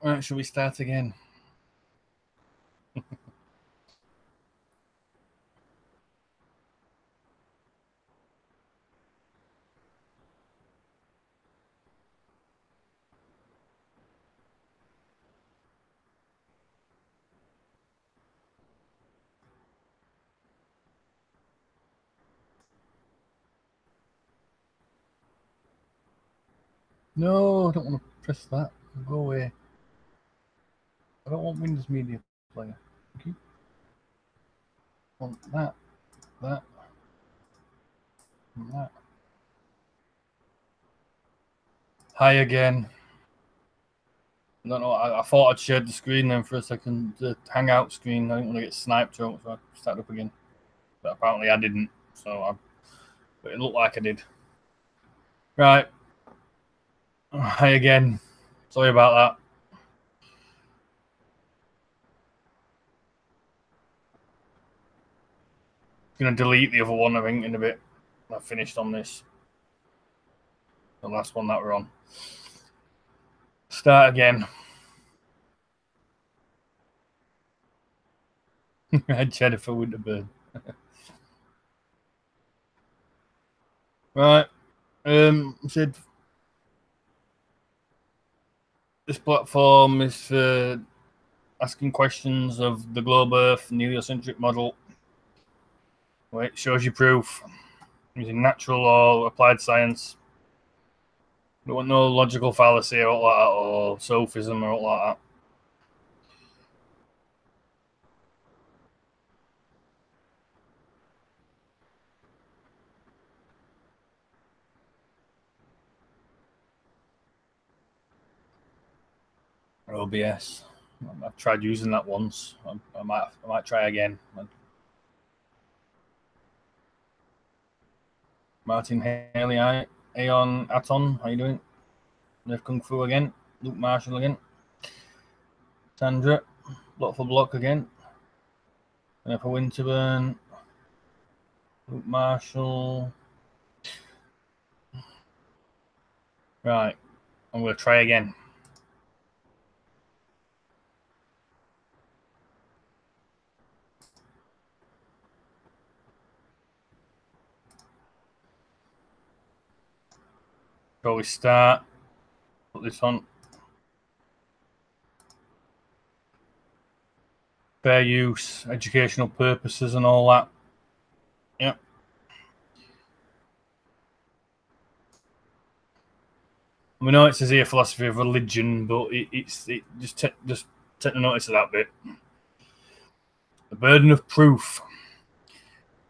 Right, shall we start again? No, I don't want to press that. Go away. I don't want Windows Media Player. Thank you. I want that, and that. Hi again. I don't know. I thought I'd shared the screen then for a second. The Hangout screen. I didn't want to get sniped, so I started up again. But apparently I didn't. But it looked like I did. Right. Hi again. Sorry about that. Gonna delete the other one, I think, in a bit. I've finished on this. The last one that we're on. Start again. Jennifer Winterburn. Right. Said this platform is for asking questions of the globe Earth and the heliocentric model. Where it shows you proof using natural or applied science. We want no logical fallacy or like that, or sophism or like that. Or OBS. I've tried using that once. I might try again. Martin Haley, Aeon Aton, how you doing? Nerf Kung Fu again. Luke Marshall again. Sandra, Block for Block again. Jennifer Winterburn. Luke Marshall. Right, I'm going to try again. So we start. Put this on. Fair use, educational purposes and all that. Yep. We know it says here philosophy of religion, but just take notice of that bit. The burden of proof.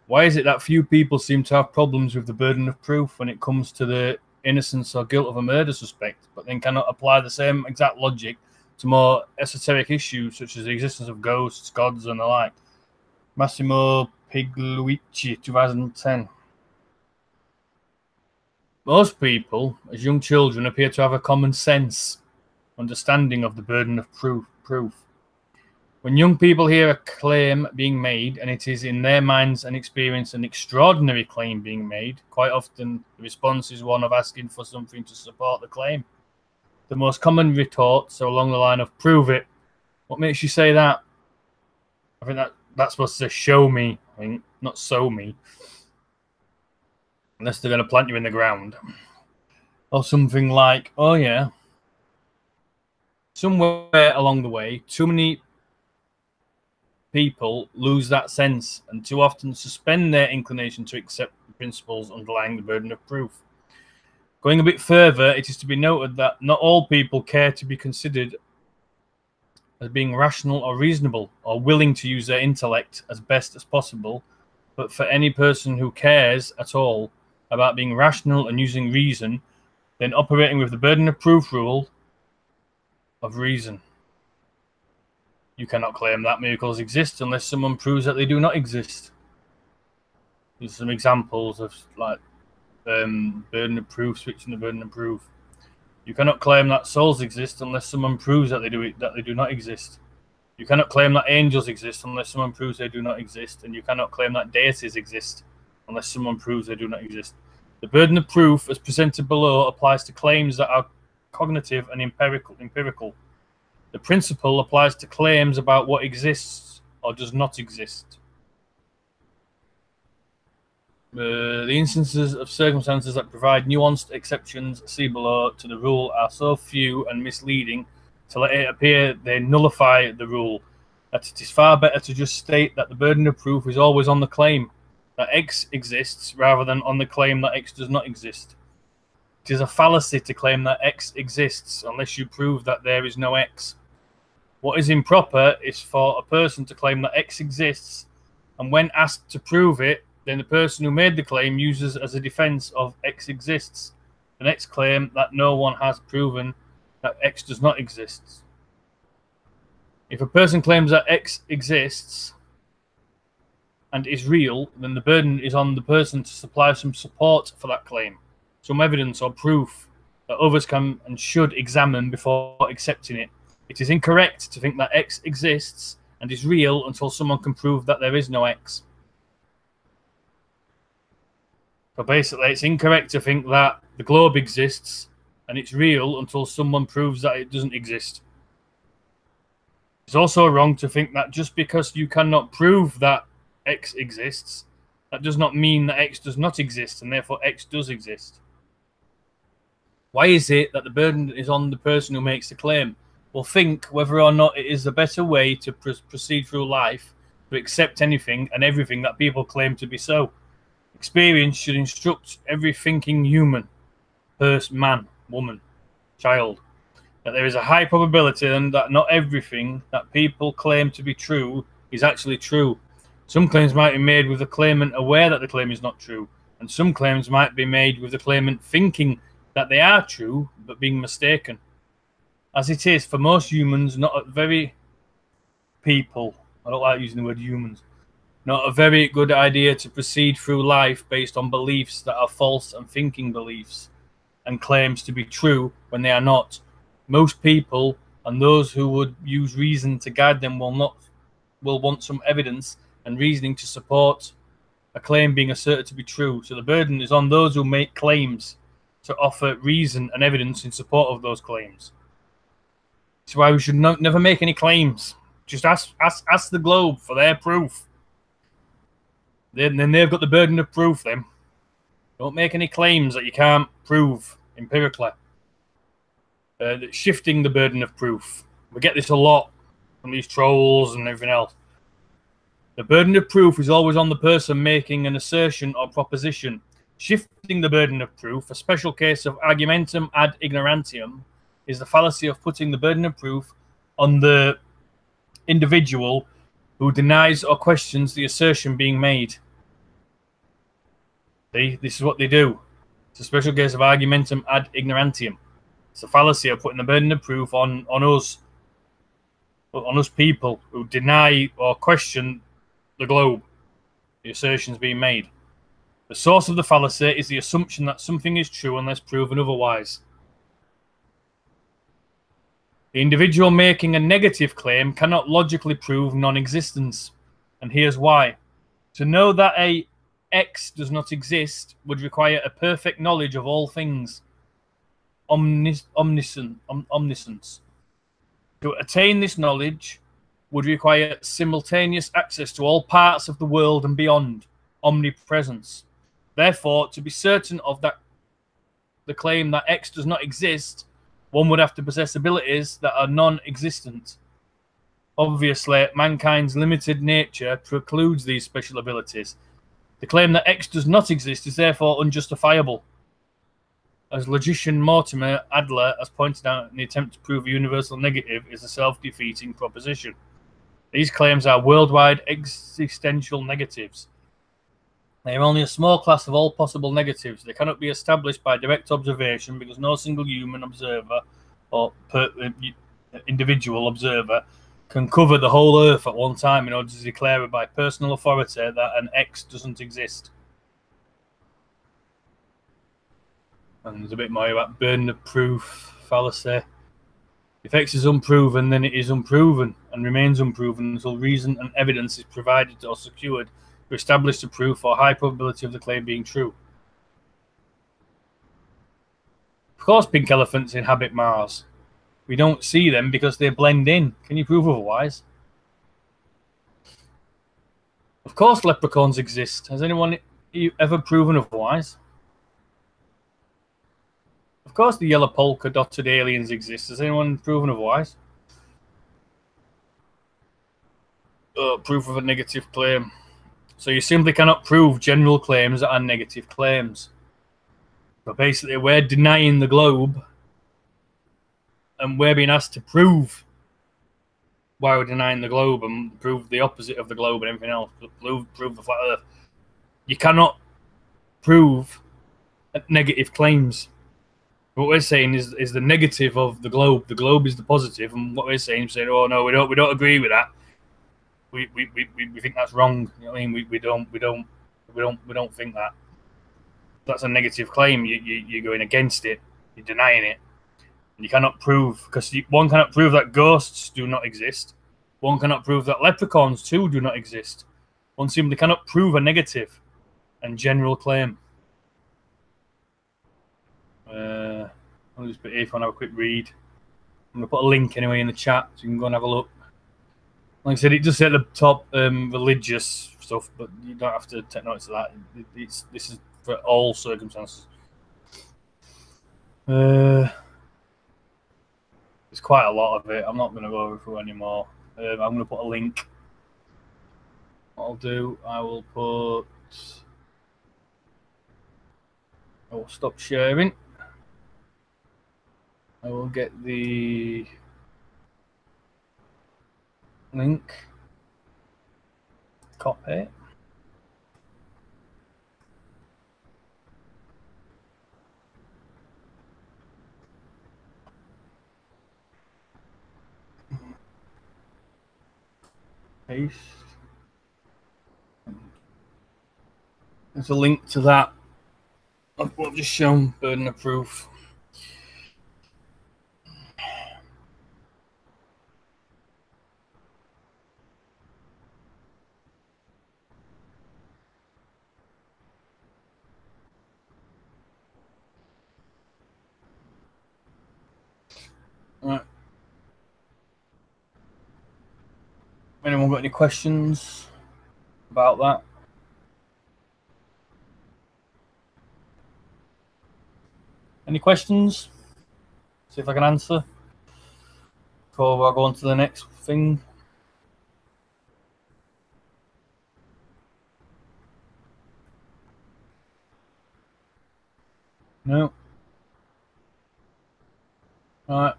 Why is it that few people seem to have problems with the burden of proof when it comes to the innocence or guilt of a murder suspect, but then cannot apply the same exact logic to more esoteric issues such as the existence of ghosts, gods, and the like? Massimo Pigliucci, 2010. Most people, as young children, appear to have a common sense understanding of the burden of proof. When young people hear a claim being made, and it is in their minds and experience an extraordinary claim being made, quite often the response is one of asking for something to support the claim. The most common retorts are along the line of, prove it. What makes you say that? I think that's supposed to say show me, I think, not sow me. Unless they're going to plant you in the ground. Or something like, oh yeah, somewhere along the way, too many people lose that sense and too often suspend their inclination to accept the principles underlying the burden of proof. Going a bit further, it is to be noted that not all people care to be considered as being rational or reasonable or willing to use their intellect as best as possible, but for any person who cares at all about being rational and using reason, then operating with the burden of proof rule of reason. You cannot claim that miracles exist unless someone proves that they do not exist. These are some examples of like burden of proof, switching the burden of proof. You cannot claim that souls exist unless someone proves that they do not exist. You cannot claim that angels exist unless someone proves they do not exist, and you cannot claim that deities exist unless someone proves they do not exist. The burden of proof, as presented below, applies to claims that are cognitive and empirical. The principle applies to claims about what exists or does not exist. The instances of circumstances that provide nuanced exceptions, see below, to the rule are so few and misleading to let it appear they nullify the rule, that it is far better to just state that the burden of proof is always on the claim that X exists rather than on the claim that X does not exist. It is a fallacy to claim that X exists unless you prove that there is no X. What is improper is for a person to claim that X exists, and when asked to prove it, then the person who made the claim uses as a defense of X exists the next claim that no one has proven that X does not exist. If a person claims that X exists and is real, then the burden is on the person to supply some support for that claim, some evidence or proof that others can and should examine before accepting it. It is incorrect to think that X exists and is real until someone can prove that there is no X. So basically, it's incorrect to think that the globe exists and it's real until someone proves that it doesn't exist. It's also wrong to think that just because you cannot prove that X exists, that does not mean that X does not exist and therefore X does exist. Why is it that the burden is on the person who makes the claim? Well, think whether or not it is a better way to proceed through life to accept anything and everything that people claim to be so. Experience should instruct every thinking human, person, man, woman, child, that there is a high probability and that not everything that people claim to be true is actually true. Some claims might be made with the claimant aware that the claim is not true, and some claims might be made with the claimant thinking that they are true but being mistaken. As it is, for most humans, not a very people, I don't like using the word humans, not a very good idea to proceed through life based on beliefs that are false and thinking beliefs and claims to be true when they are not. Most people and those who would use reason to guide them will want some evidence and reasoning to support a claim being asserted to be true. So the burden is on those who make claims to offer reason and evidence in support of those claims. That's why we should never make any claims. Just ask the globe for their proof. Then they've got the burden of proof then. Don't make any claims that you can't prove empirically. Shifting the burden of proof. We get this a lot from these trolls and everything else. The burden of proof is always on the person making an assertion or proposition. Shifting the burden of proof, a special case of argumentum ad ignorantium, is the fallacy of putting the burden of proof on the individual who denies or questions the assertion being made. See, this is what they do. It's a special case of argumentum ad ignorantium. It's a fallacy of putting the burden of proof on us people who deny or question the globe, the assertions being made. The source of the fallacy is the assumption that something is true unless proven otherwise. The individual making a negative claim cannot logically prove non-existence, and here's why. To know that a X does not exist would require a perfect knowledge of all things, omniscience. To attain this knowledge would require simultaneous access to all parts of the world and beyond, omnipresence. Therefore, to be certain of that, the claim that X does not exist, one would have to possess abilities that are non-existent. Obviously, mankind's limited nature precludes these special abilities. The claim that X does not exist is therefore unjustifiable. As logician Mortimer Adler has pointed out, in the attempt to prove a universal negative is a self-defeating proposition. These claims are worldwide existential negatives. They are only a small class of all possible negatives. They cannot be established by direct observation because no single human observer or individual observer can cover the whole earth at one time in order to declare by personal authority that an X doesn't exist. And there's a bit more about burden of proof, fallacy. If X is unproven, then it is unproven and remains unproven until reason and evidence is provided or secured to establish the proof or high probability of the claim being true. Of course, pink elephants inhabit Mars. We don't see them because they blend in. Can you prove otherwise? Of course leprechauns exist. Has anyone ever proven otherwise? Of course the yellow polka dotted aliens exist. Has anyone proven otherwise? Proof of a negative claim. So you simply cannot prove general claims that are negative claims. So basically we're denying the globe and we're being asked to prove why we're denying the globe and prove the opposite of the globe and everything else. Prove the flat earth. You cannot prove negative claims. What we're saying is the negative of the globe. The globe is the positive, and what we're saying, oh no, we don't agree with that. We think that's wrong. You know what I mean? We don't think that. That's a negative claim. You're going against it. You're denying it. And you cannot prove, because one cannot prove that ghosts do not exist. One cannot prove that leprechauns too do not exist. One simply cannot prove a negative and general claim. I'll just put it if you want to have a quick read. I'm going to put a link anyway in the chat so you can go and have a look. Like I said, it just said at the top religious stuff, but you don't have to take notice of that. This is for all circumstances. There's quite a lot of it. I'm not going to go over through anymore. I'm going to put a link. What I'll do, I will put... I will stop sharing. I will get the link. Copy. Paste. There's a link to that. I've just shown burden of proof. Right. Anyone got any questions about that? Any questions? See if I can answer before I go on to the next thing. No. All right.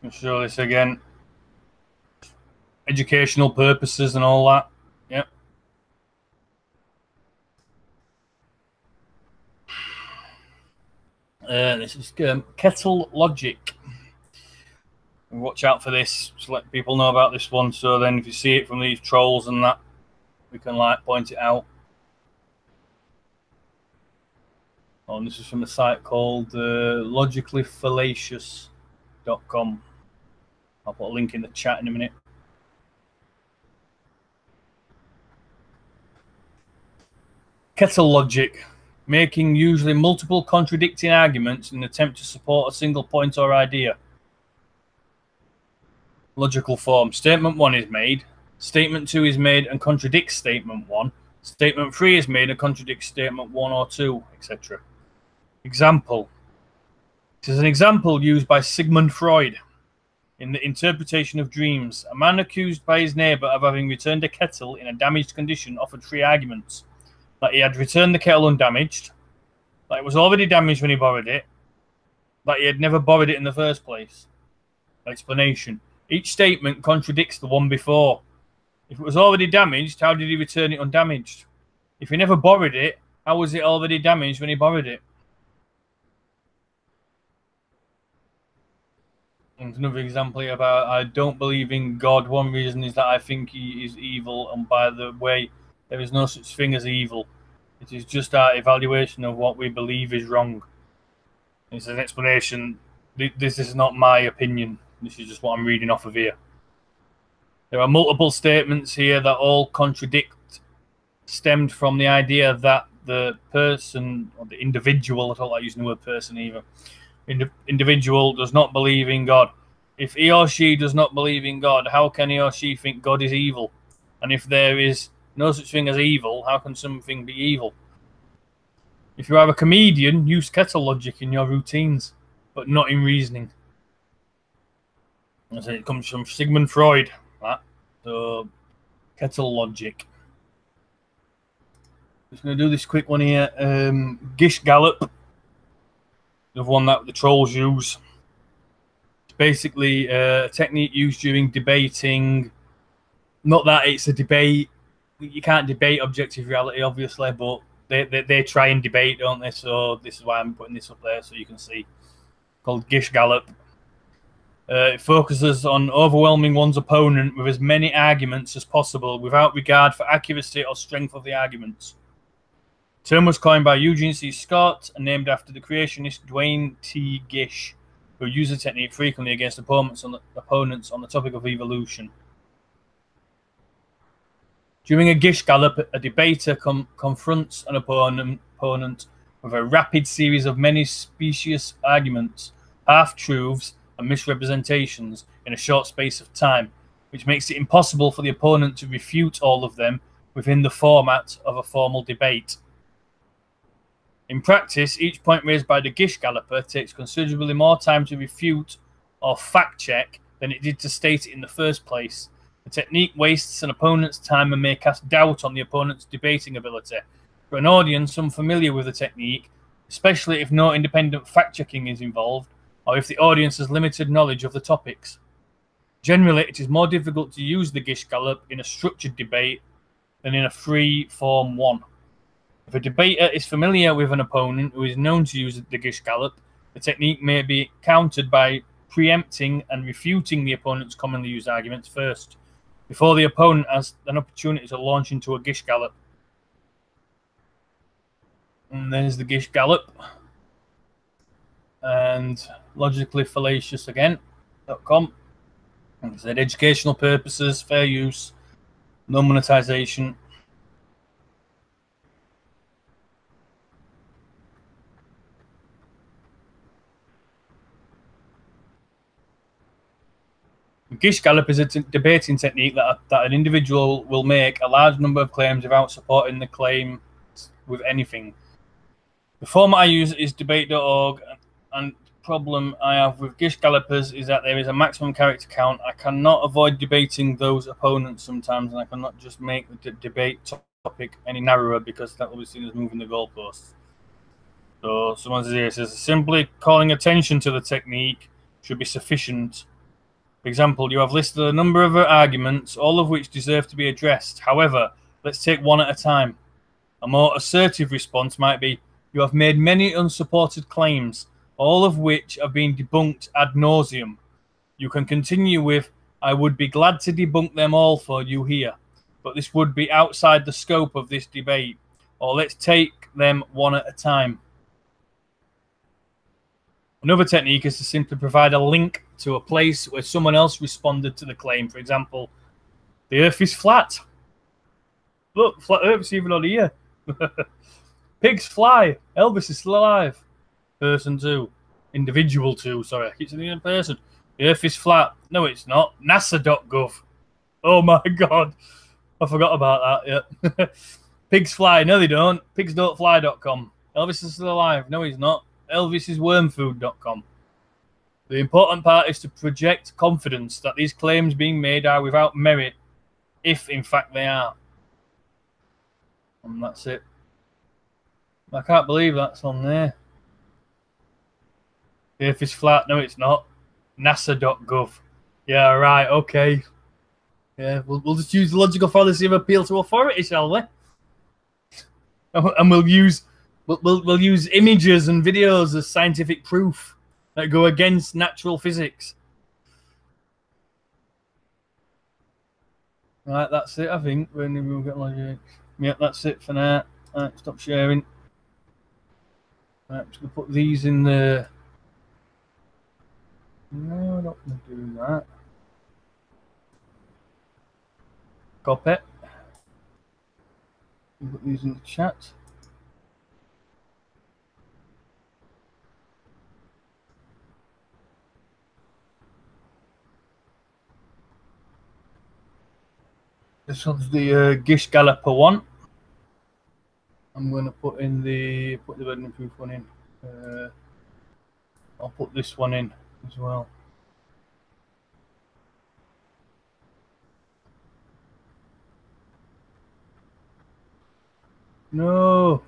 I'll show this again. Educational purposes and all that. Yep. This is Kettle Logic. Watch out for this. Just let people know about this one. So then, if you see it from these trolls and that, we can like point it out. Oh, and this is from a site called logicallyfallacious.com. I'll put a link in the chat in a minute. Kettle logic, making usually multiple contradicting arguments in an attempt to support a single point or idea. Logical form. Statement 1 is made. Statement 2 is made and contradicts statement 1. Statement 3 is made and contradicts statement 1 or 2, etc. Example. This is an example used by Sigmund Freud in the interpretation of dreams. A man accused by his neighbour of having returned a kettle in a damaged condition offered 3 arguments. That he had returned the kettle undamaged, that it was already damaged when he borrowed it, that he had never borrowed it in the first place. Explanation. Each statement contradicts the one before. If it was already damaged, how did he return it undamaged? If he never borrowed it, how was it already damaged when he borrowed it? And another example here about I don't believe in God. One reason is that I think he is evil, and by the way, there is no such thing as evil. It is just our evaluation of what we believe is wrong. It's an explanation. This is not my opinion. This is just what I'm reading off of here. There are multiple statements here that all contradict, stemmed from the idea that the person, or the individual, I don't like using the word person either, individual does not believe in God. If he or she does not believe in God, how can he or she think God is evil? And if there is no such thing as evil, how can something be evil? If you are a comedian, use kettle logic in your routines, but not in reasoning. I say it comes from Sigmund Freud. That. So, kettle logic. Just going to do this quick one here. Gish Gallop, the one that the trolls use. It's basically a technique used during debating. Not that it's a debate. You can't debate objective reality, obviously, but they try and debate, don't they? So this is why I'm putting this up there so you can see. Called Gish Gallop. It focuses on overwhelming one's opponent with as many arguments as possible without regard for accuracy or strength of the arguments. The term was coined by Eugene C. Scott and named after the creationist Dwayne T. Gish, who used the technique frequently against opponents on the topic of evolution. During a Gish Gallop, a debater confronts an opponent with a rapid series of many specious arguments, half-truths, and misrepresentations in a short space of time, which makes it impossible for the opponent to refute all of them within the format of a formal debate. In practice, each point raised by the Gish Galloper takes considerably more time to refute or fact-check than it did to state it in the first place. The technique wastes an opponent's time and may cast doubt on the opponent's debating ability. For an audience unfamiliar with the technique, especially if no independent fact-checking is involved, or if the audience has limited knowledge of the topics. Generally, it is more difficult to use the Gish Gallop in a structured debate than in a free-form one. If a debater is familiar with an opponent who is known to use the Gish Gallop, the technique may be countered by preempting and refuting the opponent's commonly used arguments first, before the opponent has an opportunity to launch into a Gish Gallop. And there's the Gish Gallop. And logically fallacious again.com. Like I said, educational purposes, fair use, no monetization. Gish Gallop is a debating technique that an individual will make a large number of claims without supporting the claim with anything. The format I use is debate.org, and the problem I have with Gish Gallopers is that there is a maximum character count. I cannot avoid debating those opponents sometimes, and I cannot just make the debate topic any narrower because that will be seen as moving the goalposts. So someone says simply calling attention to the technique should be sufficient. For example, you have listed a number of arguments, all of which deserve to be addressed. However, let's take one at a time. A more assertive response might be, you have made many unsupported claims, all of which have been debunked ad nauseum. You can continue with, I would be glad to debunk them all for you here, but this would be outside the scope of this debate. Or let's take them one at a time. Another technique is to simply provide a link to a place where someone else responded to the claim. For example, the earth is flat. Look, flat earth's even on here. Pigs fly. Elvis is still alive. Person 2. Individual 2. Sorry, I keep saying in person. The earth is flat. No, it's not. NASA.gov. Oh my God. I forgot about that. Yeah. Pigs fly. No, they don't. Pigsdon'tfly.com. Elvis is still alive. No, he's not. Elvis is wormfood.com. The important part is to project confidence that these claims being made are without merit, if in fact they are. And that's it. I can't believe that's on there. The earth is flat. No, it's not. NASA.gov. Yeah, right. Okay. Yeah, we'll just use the logical fallacy of appeal to authority, shall we? And we'll use images and videos as scientific proof that go against natural physics. Right, that's it. I think we'll get logic. Yeah, that's it for now. Right, stop sharing. Right, I'm just gonna put these in the. No, I'm not gonna do that. Copy. Put these in the chat. This one's the Gish Galloper one. I'm going to put the burden of proof one in. I'll put this one in as well. No.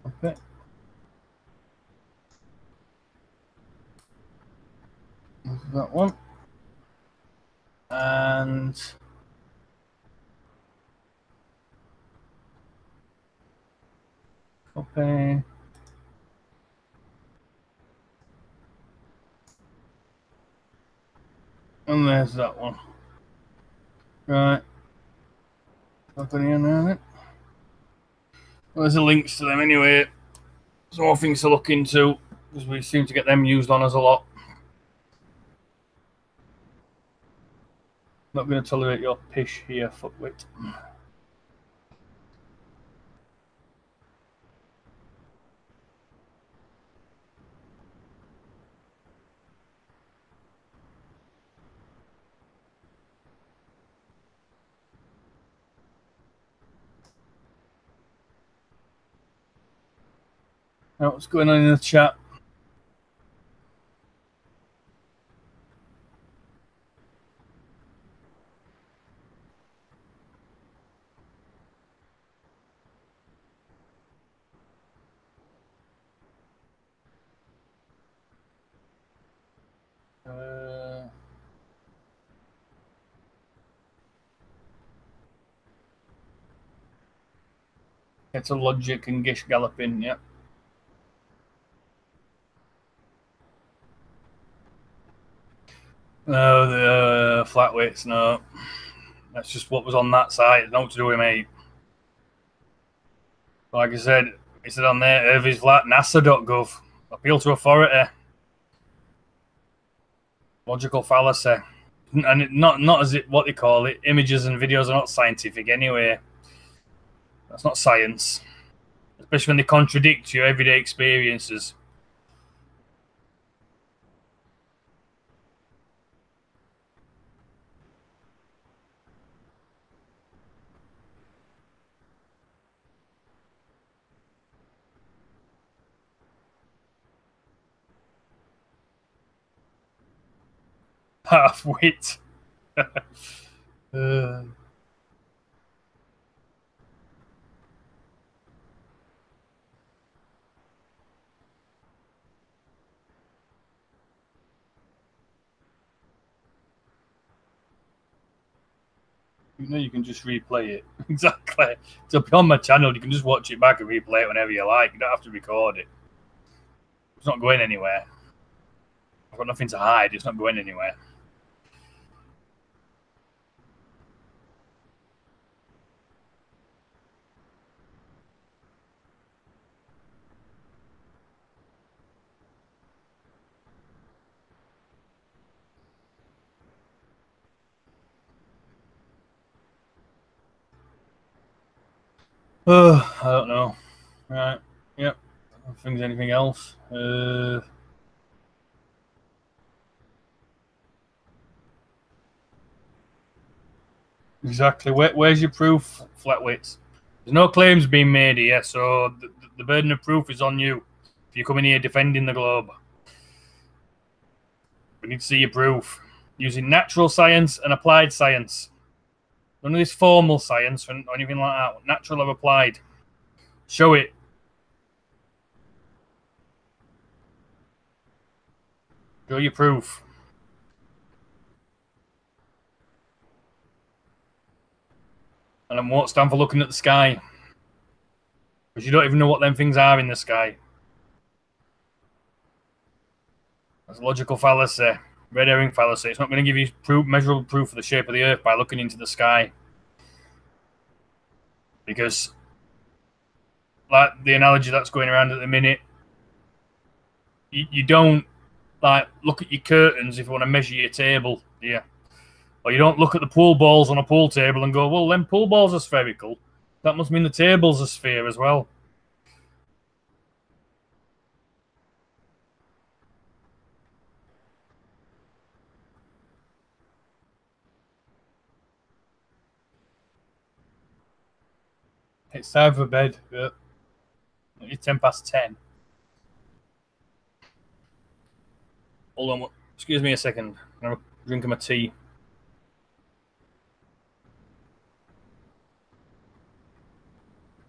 Okay. That one. And copy. And there's that one. Right. Got any on there? Well, there's the links to them anyway. Some more things to look into because we seem to get them used on us a lot. Not going to tolerate your pish here, fuckwit. Now, what's going on in the chat? It's a logic and Gish galloping, yeah. No, the flat weights, no. That's just what was on that site. Nothing to do with me. Like I said, it said on there, Irvy's flat, nasa.gov. Appeal to authority. Logical fallacy. And it, not as it what they call it. Images and videos are not scientific anyway. That's not science. Especially when they contradict your everyday experiences. Half wit. You know you can just replay it. Exactly. It's up on my channel. You can just watch it back and replay it whenever you like. You don't have to record it. It's not going anywhere. I've got nothing to hide. It's not going anywhere. I don't know. Right. Yep. I don't think there's anything else. Exactly. Where's your proof, Flatwits? There's no claims being made here, so the burden of proof is on you. If you're coming here defending the globe, we need to see your proof using natural science and applied science. None of this formal science or anything like that. Natural or applied. Show it. Show your proof. And I won't stand for looking at the sky. Because you don't even know what them things are in the sky. That's logical fallacy. Red herring fallacy. It's not going to give you measurable proof of the shape of the Earth by looking into the sky. Because, like the analogy that's going around at the minute, you don't like look at your curtains if you want to measure your table. Yeah. Or you don't look at the pool balls on a pool table and go, well, them pool balls are spherical. That must mean the table's a sphere as well. It's time for bed. Yeah. It's 10:10. Hold on. Excuse me a second. I'm drinking my tea.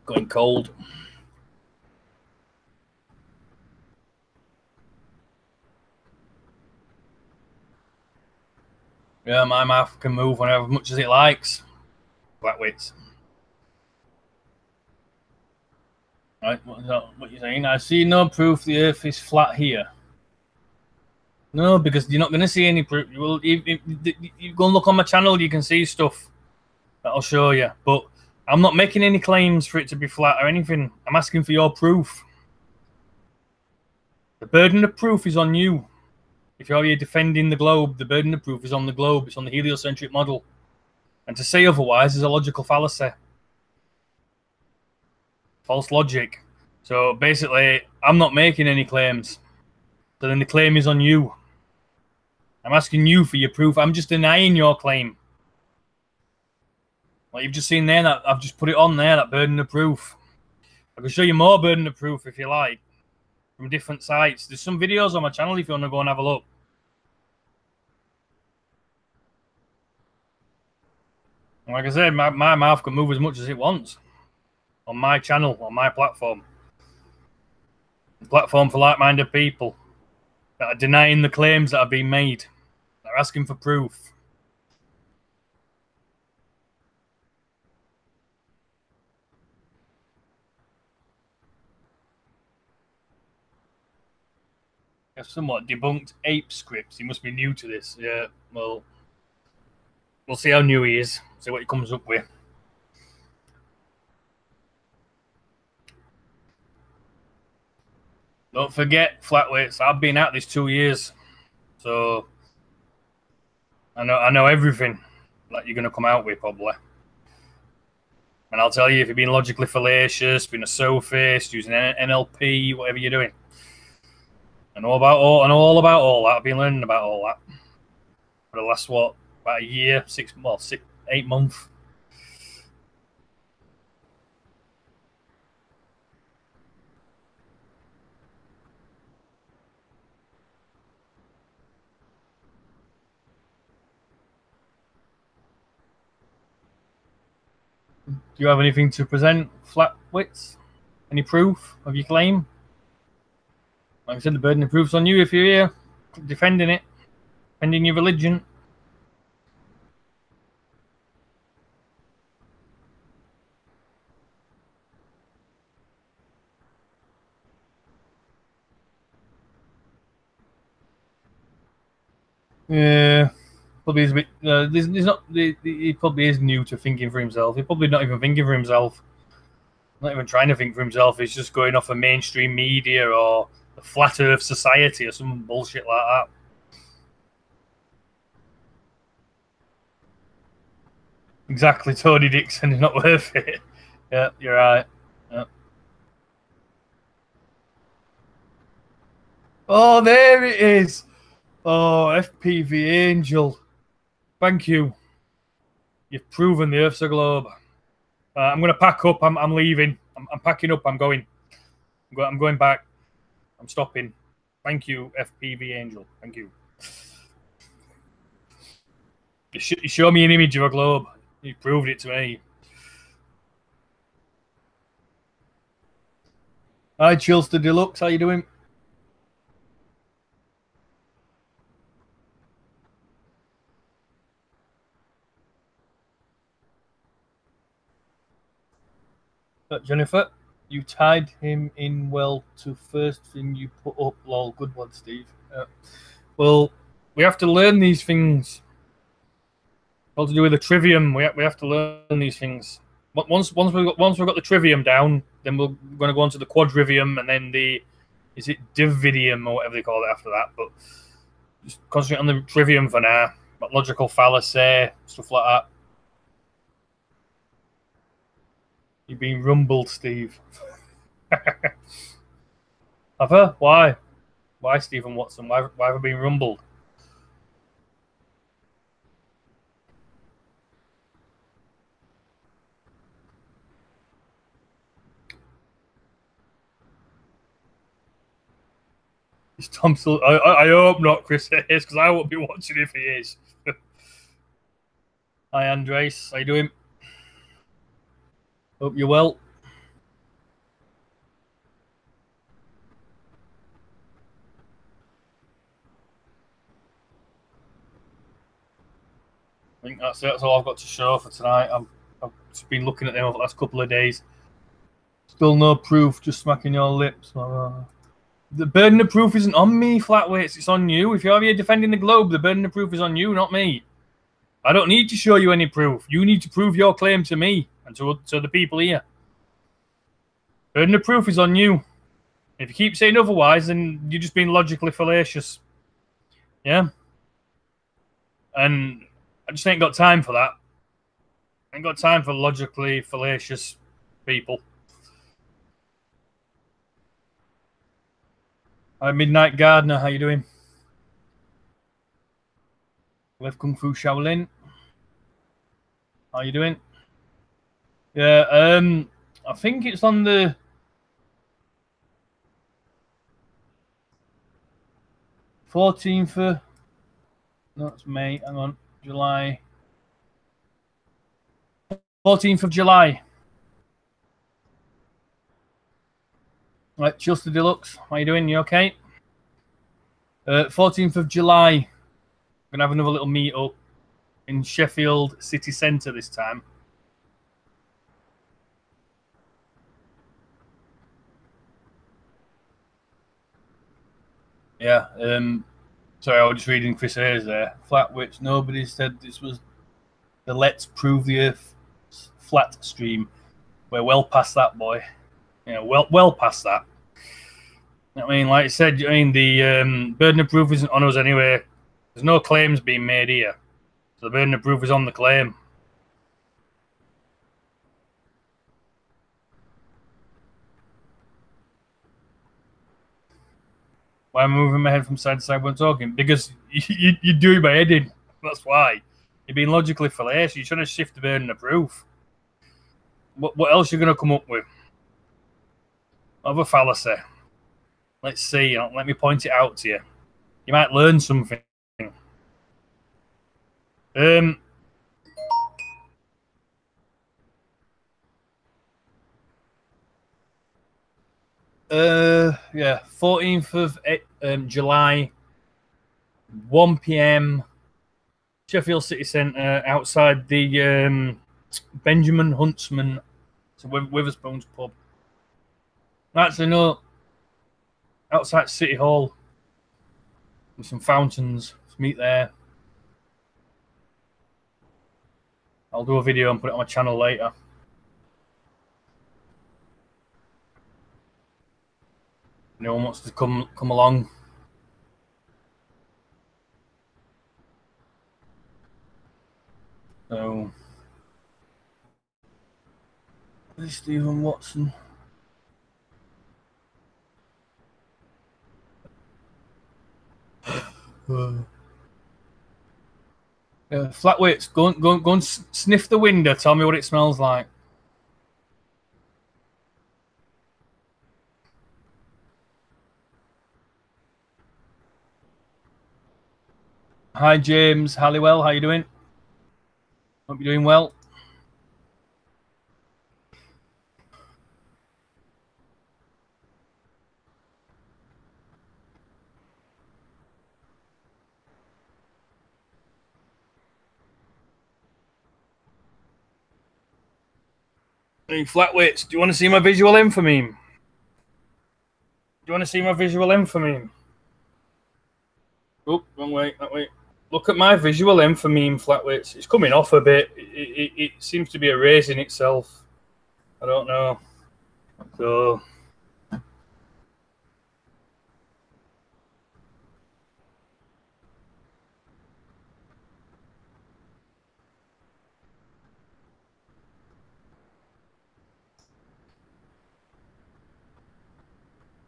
Going cold. Yeah, my mouth can move whenever much as it likes. Flatwits. Right, what are you saying? I see no proof the Earth is flat here. No, because you're not going to see any proof. You go and look on my channel, you can see stuff that I'll show you. But I'm not making any claims for it to be flat or anything. I'm asking for your proof. The burden of proof is on you. If you're here defending the globe, the burden of proof is on the globe. It's on the heliocentric model. And to say otherwise is a logical fallacy. False logic. So basically, I'm not making any claims. So then the claim is on you. I'm asking you for your proof. I'm just denying your claim. Like you've just seen there, that I've just put it on there, that burden of proof. I can show you more burden of proof if you like, from different sites. There's some videos on my channel if you want to go and have a look. And like I said, my mouth can move as much as it wants. On my channel, on my platform. A platform for like-minded people that are denying the claims that have been made. They're asking for proof. I've somewhat debunked ape scripts. He must be new to this. Yeah, well, we'll see how new he is. See what he comes up with. Don't forget, flatweights. I've been at this 2 years, so I know everything that you're going to come out with probably. And I'll tell you if you're being logically fallacious, being a sophist, using NLP, whatever you're doing. I know all about all that. I've been learning about all that for the last about a year, 8 months. Do you have anything to present, Flatwits? Any proof of your claim? Like I said, the burden of proof's on you if you're here, defending it, defending your religion. Yeah, probably is a bit. There's not. He probably is new to thinking for himself. He's probably not even thinking for himself. Not even trying to think for himself. He's just going off of mainstream media or the flat Earth society or some bullshit like that. Exactly, Tony Dixon is not worth it. Yeah, you're right. Yeah. Oh, there it is. Oh, FPV Angel. Thank you. You've proven the Earth's a globe. I'm going to pack up. I'm leaving. I'm packing up. I'm going. I'm going back. I'm stopping. Thank you, FPV Angel. Thank you. You show me an image of a globe. You proved it to me. Hi, Chilster Deluxe. How you doing? Jennifer, you tied him in well to first thing you put up. Lol, good one, Steve. Well, we have to learn these things. All to do with the trivium. We have to learn these things. Once we've got the trivium down, then we're going to go on to the quadrivium, and then is it dividium or whatever they call it after that. But just concentrate on the trivium for now. But logical fallacy, stuff like that. You've been rumbled, Steve. Have I? Why? Why, Stephen Watson? Why have I been rumbled? Is Tom still? I hope not, Chris Hayes, because I won't be watching if he is. Hi, Andres. How you doing? Hope you're well. I think that's it. That's all I've got to show for tonight. I've just been looking at them over the last couple of days. Still no proof, just smacking your lips. The burden of proof isn't on me, Flatweights. It's on you. If you're here defending the globe, the burden of proof is on you, not me. I don't need to show you any proof. You need to prove your claim to me and to the people here. Burden of proof is on you. If you keep saying otherwise, then you're just being logically fallacious. Yeah? And I just ain't got time for that. I ain't got time for logically fallacious people. Hi, Midnight Gardener. How you doing? Left Kung Fu Shaolin. How you doing? Yeah, I think it's on the 14th of... No, it's May. Hang on. July. 14th of July. Right, Chester Deluxe. How you doing? You okay? 14th of July. We're going to have another little meet-up in Sheffield City Centre this time. Yeah, sorry, I was just reading Chris Hayes there. Flat, which nobody said this was the Let's Prove the Earth flat stream. We're well past that, boy. You know, well past that. I mean, like I said, I mean, the burden of proof isn't on us anyway. There's no claims being made here. So the burden of proof is on the claim. Why am I moving my head from side to side when talking? Because you're doing my head in. That's why. You're being logically fallacious. You're trying to shift the burden of proof. What else are you going to come up with? Of a fallacy. Let's see. Let me point it out to you. You might learn something. Yeah, 14th of July, 1 p.m. Sheffield City Centre, outside the Benjamin Huntsman, so Witherspoon's pub. Actually, no, outside City Hall with some fountains. Let's meet there. I'll do a video and put it on my channel later. No one wants to come along. So, there's Stephen Watson. Flatweights, go and sniff the window. Tell me what it smells like. Hi, James Halliwell. How you doing? Hope you're doing well. Hey, Flatweights, do you want to see my visual infamy? Do you want to see my visual infamy? Oh, wrong way, that way. Look at my visual M for meme flatweights. It's coming off a bit. It seems to be erasing itself. I don't know. So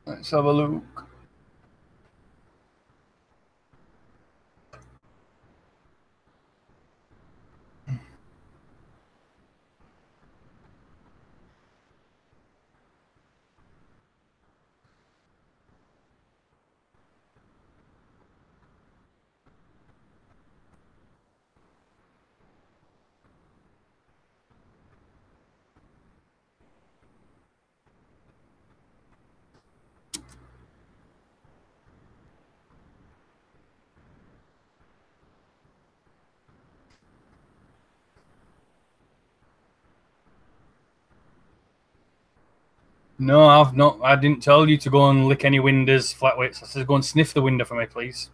let's have a look. No, I've not. I didn't tell you to go and lick any windows, flatweights. I said go and sniff the window for me, please.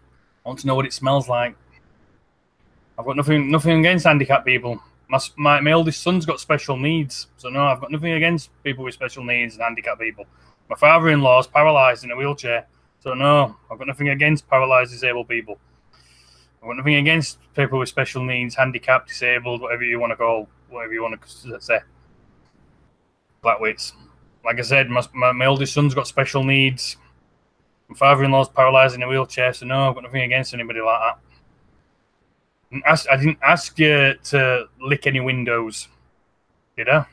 I want to know what it smells like. I've got nothing against handicapped people. My oldest son's got special needs, so no, I've got nothing against people with special needs and handicapped people. My father-in-law's paralysed in a wheelchair, so no, I've got nothing against paralysed disabled people. I've got nothing against people with special needs, handicapped, disabled, whatever you want to call, whatever you want to say. Flatweights. Like I said, my oldest son's got special needs. My father-in-law's paralysed in a wheelchair, so no, I've got nothing against anybody like that. I didn't ask you to lick any windows, did I?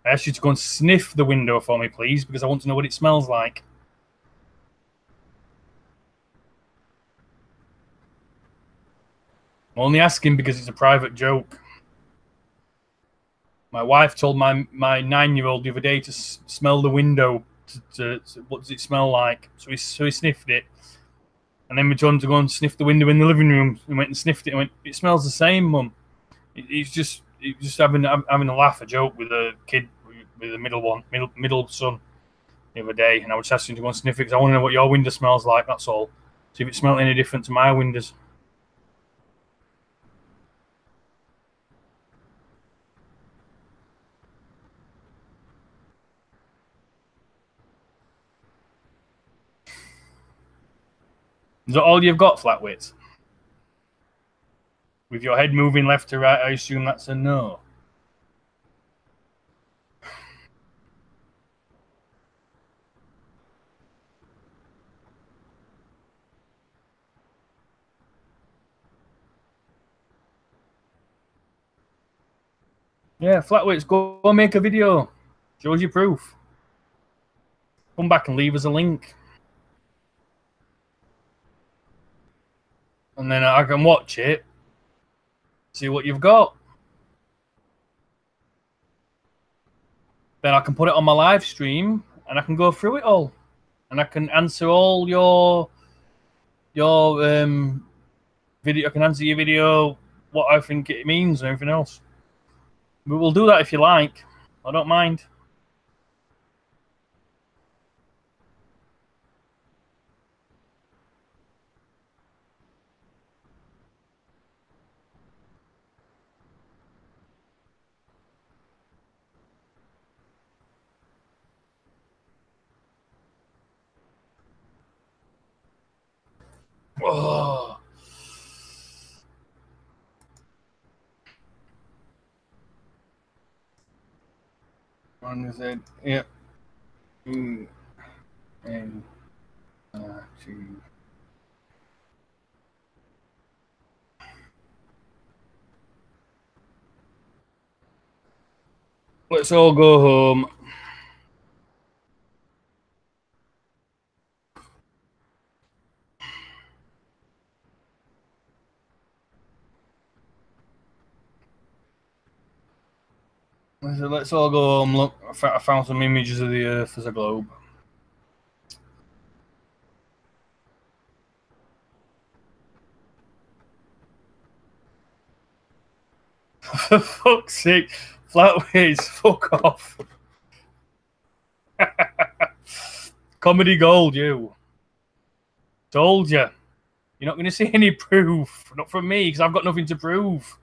I asked you to go and sniff the window for me, please, because I want to know what it smells like. I'm only asking because it's a private joke. My wife told my 9-year-old the other day to smell the window. To what does it smell like? So he sniffed it. And then we told him to go and sniff the window in the living room. We went and sniffed it and went, it smells the same, Mum. He's just having a laugh, a joke with a kid, with the middle son the other day. And I was asking him to go and sniff it because I want to know what your window smells like, that's all. See if it smells any different to my windows. Is that all you've got, flatweights? With your head moving left to right, I assume that's a no. Yeah, flatweights, go make a video. Shows you proof. Come back and leave us a link. And then I can watch it, see what you've got. Then I can put it on my live stream and I can go through it all. And I can answer all your video. I can answer your video, what I think it means and everything else. We will do that if you like. I don't mind. Oh. One is it? Yep. And two. Let's all go home. Let's all go home. Look, I found some images of the Earth as a globe. For fuck's sake, flatways, fuck off. Comedy gold, you. Told you. You're not going to see any proof. Not from me, because I've got nothing to prove.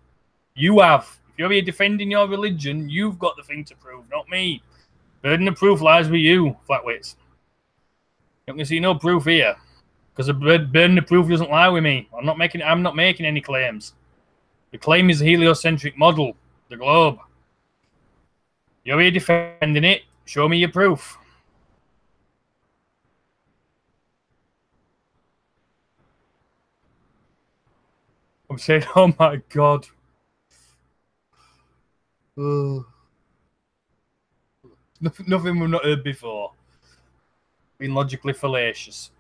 You have. If you're here defending your religion, you've got the thing to prove, not me. Burden of proof lies with you, flatwits. You're not going to see no proof here. Because the burden of proof doesn't lie with me. I'm not making any claims. The claim is a heliocentric model, the globe. You're here defending it. Show me your proof. I'm saying, oh my god. Nothing we've not heard before. Being logically fallacious.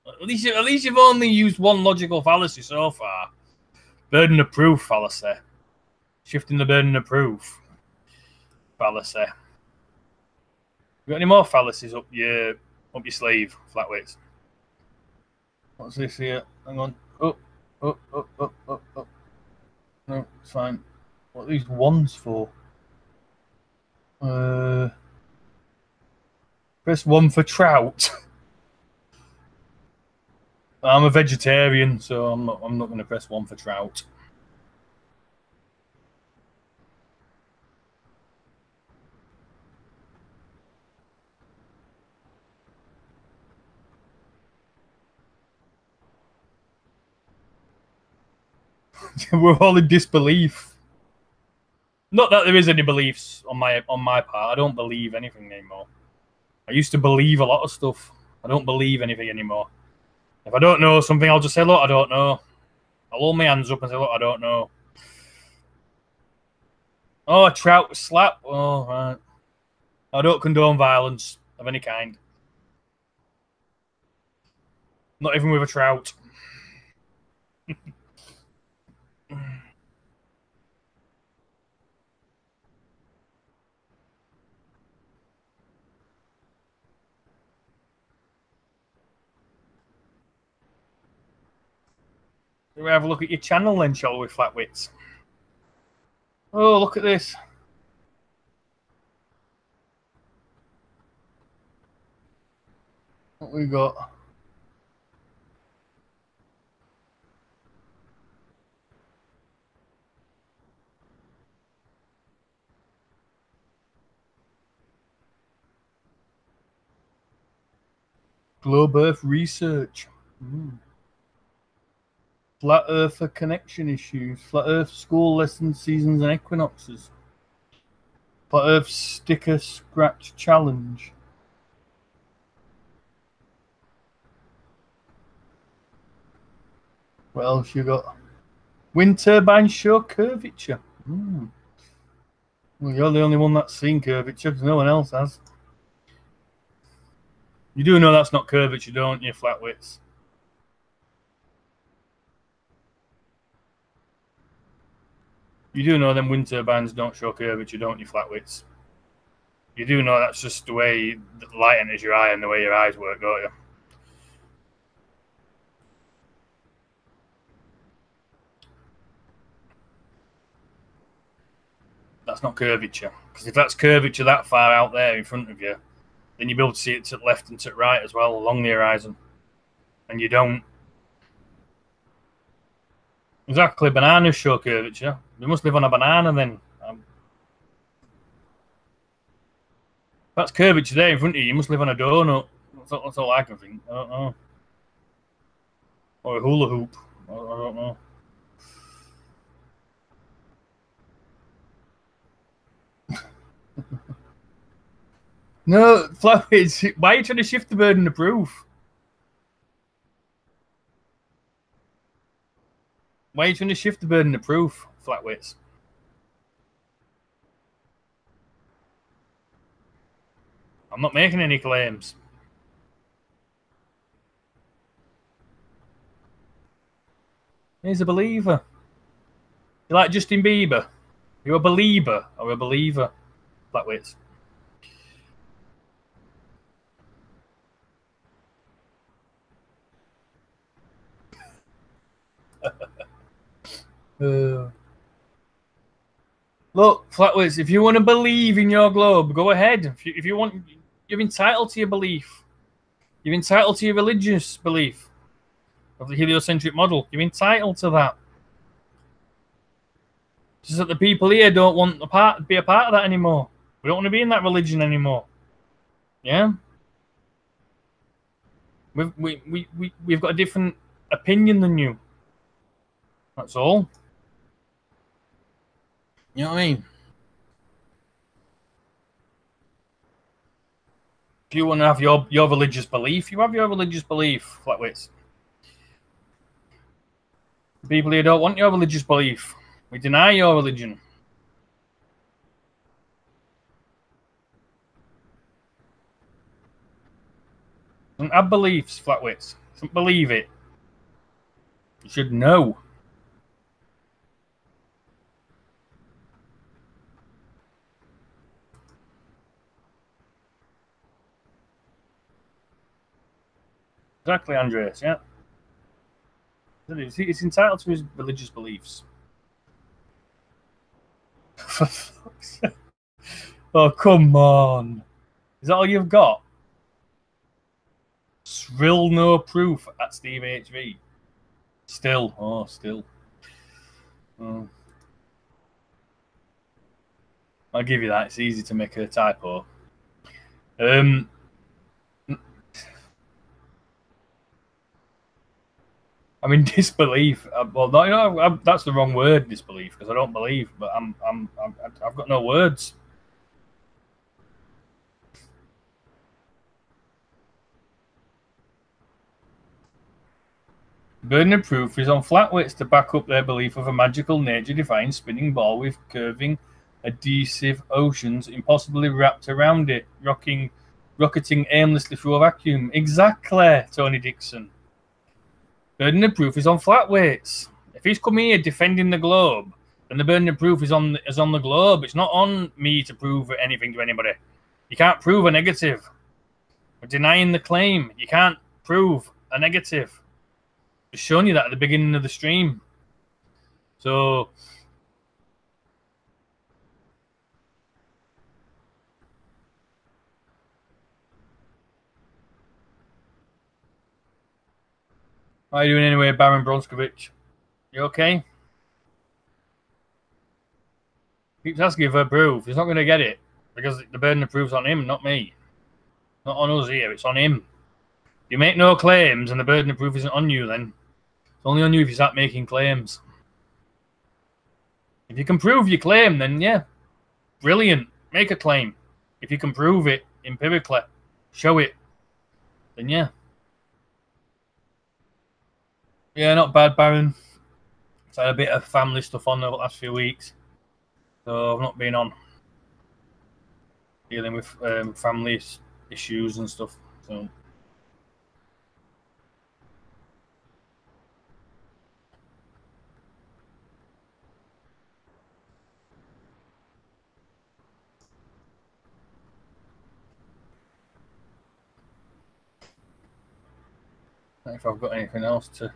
At least you've only used one logical fallacy so far. Burden of proof fallacy. Shifting the burden of proof fallacy. You got any more fallacies up your sleeve, flatweights? What's this here? Hang on. Up. No, it's fine. What are these ones for? Press 1 for trout. I'm a vegetarian, so I'm not going to press 1 for trout. We're all in disbelief. Not that there is any beliefs on my part. I don't believe anything anymore. I used to believe a lot of stuff. I don't believe anything anymore. If I don't know something, I'll just say, look, I don't know. I'll hold my hands up and say, look, I don't know. Oh, a trout slap. Oh, right. I don't condone violence of any kind. Not even with a trout. Shall we have a look at your channel then, shall we, flatwits? Oh, look at this. What we got? Globe Earth research. Flat Earther connection issues. Flat Earth school lessons, seasons, and equinoxes. Flat Earth sticker scratch challenge. What else you got? Wind turbines show curvature. Well, you're the only one that's seen curvature because no one else has. You do know that's not curvature, don't you, flatwits? You do know them wind turbines don't show curvature, don't you, flatwits? You do know that's just the way the light enters your eye and the way your eyes work, don't you? That's not curvature. Because if that's curvature that far out there in front of you, then you'll be able to see it to the left and to the right as well, along the horizon. And you don't. Exactly, bananas show curvature. We must live on a banana then. That's curvature there in front of you. You must live on a donut. That's all I can think. I don't know. Or a hula hoop. I don't know. No, flatwits. Why are you trying to shift the burden of proof? Why are you trying to shift the burden of proof, flatwits? I'm not making any claims. He's a believer. You like Justin Bieber? You're a believer or a believer, flatwits? Look, flatwits, if you want to believe in your globe, go ahead. If you want, you're entitled to your belief. You're entitled to your religious belief. of the heliocentric model. You're entitled to that. It's just that the people here don't want to be a part of that anymore. We don't want to be in that religion anymore. Yeah? We've got a different opinion than you. That's all. You know what I mean? If you want to have your religious belief, you have your religious belief, flatwits. The people here don't want your religious belief. We deny your religion. Don't have beliefs, flatwits. Don't believe it. You should know. Exactly, Andreas, yeah. He's entitled to his religious beliefs. For fuck's sake. Oh, come on. Is that all you've got? Still no proof at Steve HV. Still. Oh, still. Oh. I'll give you that. It's easy to make a typo. I mean, disbelief. Well, no, that's the wrong word, disbelief, because I don't believe. But I've got no words. Burden of proof is on flatwits to back up their belief of a magical nature-defying spinning ball with curving, adhesive oceans impossibly wrapped around it, rocketing aimlessly through a vacuum. Exactly, Tony Dixon. Burden of proof is on flatwits. If he's come here defending the globe, then the burden of proof is on the globe. It's not on me to prove anything to anybody. You can't prove a negative. We're denying the claim. You can't prove a negative. Just showing you that at the beginning of the stream. So how are you doing anyway, Baron Bronskowicz? You okay? Keeps asking for proof. He's not going to get it because the burden of proof's on him, not me. Not on us here. It's on him. You make no claims and the burden of proof isn't on you then. It's only on you if you start making claims. If you can prove your claim, then yeah, brilliant. Make a claim. If you can prove it empirically, show it, then yeah. Yeah, not bad, Baron. It's had a bit of family stuff on the last few weeks. So I've not been on. Dealing with family issues and stuff. So. If I've got anything else to.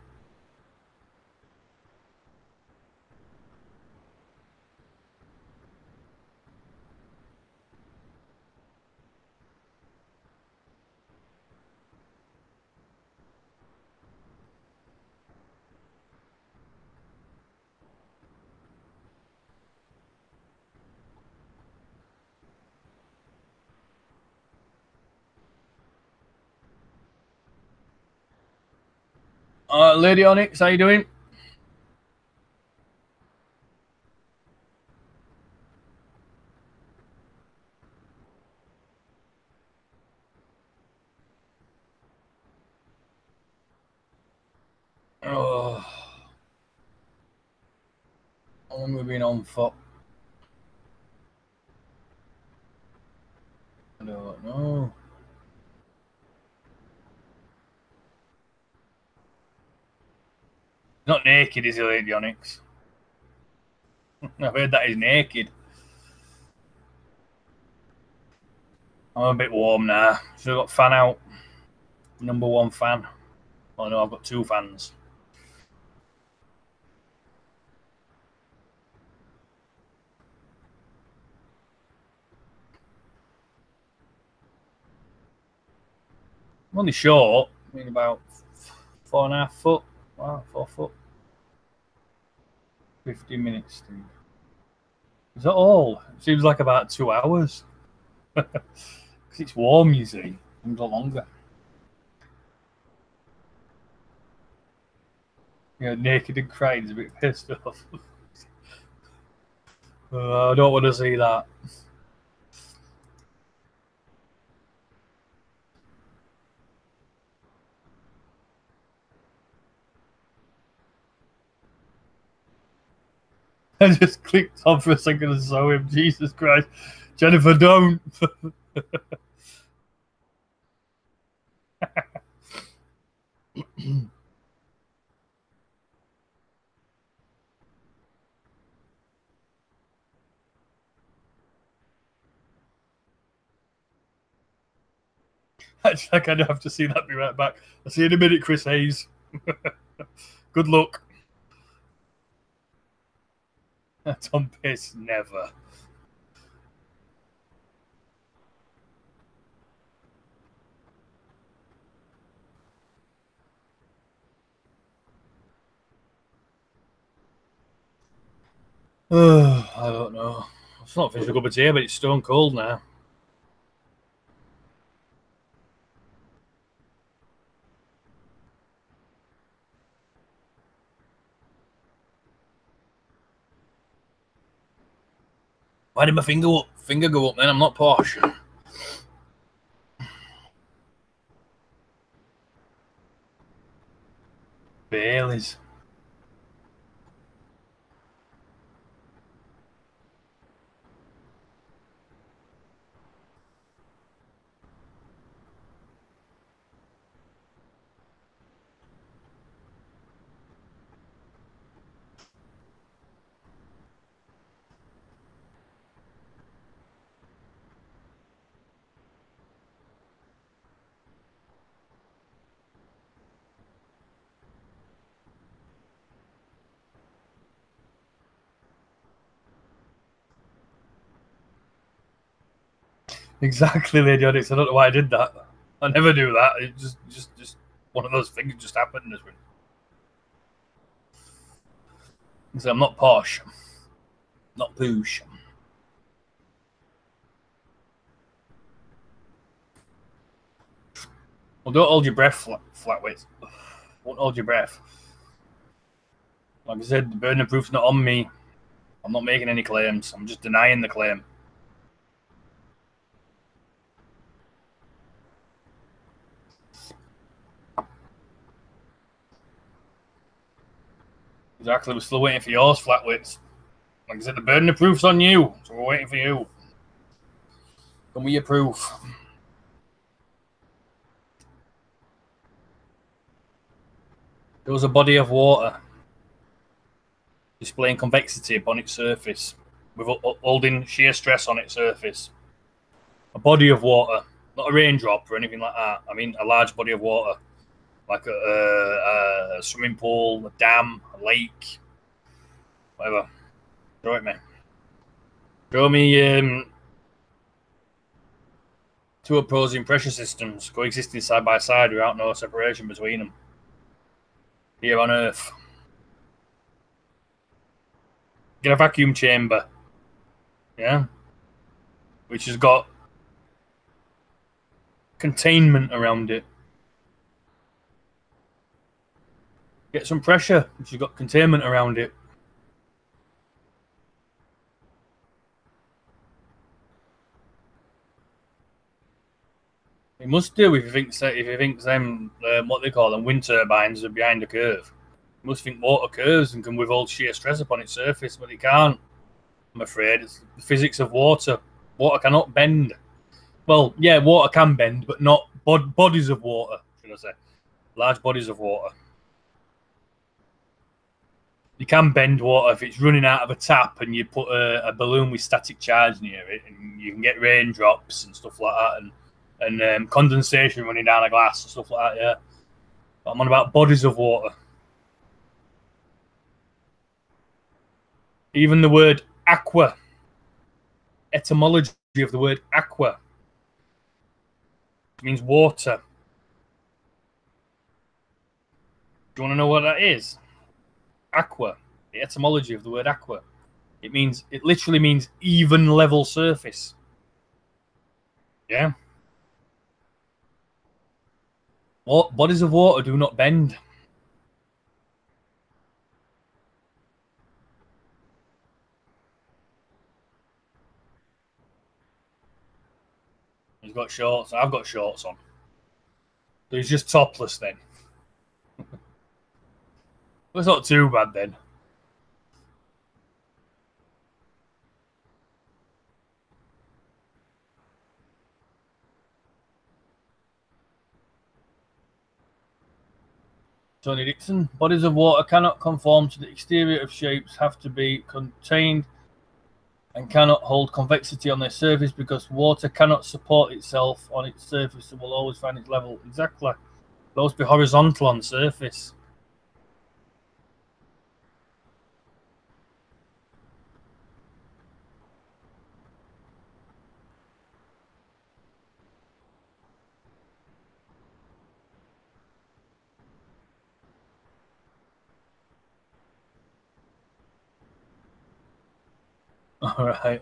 Lady Onyx, how you doing? Oh, how long have we been on for? I don't know. Not naked, is he, Lady Onyx? I've heard that he's naked. I'm a bit warm now. Still got fan out. Number one fan. Oh no, I've got two fans. I'm only short. I mean, about 4.5 foot. Wow, 4 foot. 50 minutes, Steve. Is that all? It seems like about 2 hours. Because it's warm, you see. Seems a lot longer. Yeah, naked and crying is a bit pissed off. I don't want to see that. I just clicked on for a second and saw him. Jesus Christ. Jennifer, don't. Actually, I kind of have to see that. Be right back. I'll see you in a minute, Chris Hayes. Good luck. Tom Pace, never. I don't know. It's not finished a cup of tea, but it's stone cold now. Why did my finger go up then? I'm not posh. Baileys. Exactly, Lady Onyx. I don't know why I did that. I never do that. It just one of those things just happened. So I'm not posh, not poosh. Well, don't hold your breath, flatwits. Won't hold your breath. Like I said, the burden of proof's not on me. I'm not making any claims. I'm just denying the claim. Exactly. We're still waiting for yours, flatwits. Like I said, the burden of proof's on you, so we're waiting for you. Come with your proof. There was a body of water displaying convexity upon its surface, with holding shear stress on its surface. A body of water, not a raindrop or anything like that. I mean, a large body of water, like a swimming pool, a dam, a lake, whatever. Show it me. Show me two opposing pressure systems coexisting side by side without no separation between them. Here on Earth. Get a vacuum chamber, yeah, which has got containment around it. Get some pressure, which has got containment around it. It must do if you think them what they call them wind turbines are behind a curve. You must think water curves and can withhold shear stress upon its surface, but it can't. I'm afraid it's the physics of water. Water cannot bend. Well, yeah, water can bend, but not bodies of water. Should I say large bodies of water? You can bend water if it's running out of a tap and you put a balloon with static charge near it, and you can get raindrops and stuff like that, and condensation running down a glass and stuff like that. Yeah, but I'm on about bodies of water. Even the word aqua, etymology of the word aqua, means water. Do you want to know what that is? Aqua. The etymology of the word aqua. It literally means even level surface. Yeah. Bodies of water do not bend. He's got shorts. I've got shorts on. So he's just topless then. Well, it's not too bad then. Tony Dixon. Bodies of water cannot conform to the exterior of shapes, have to be contained, and cannot hold convexity on their surface because water cannot support itself on its surface and will always find its level. Exactly. It'll always be horizontal on the surface. All right.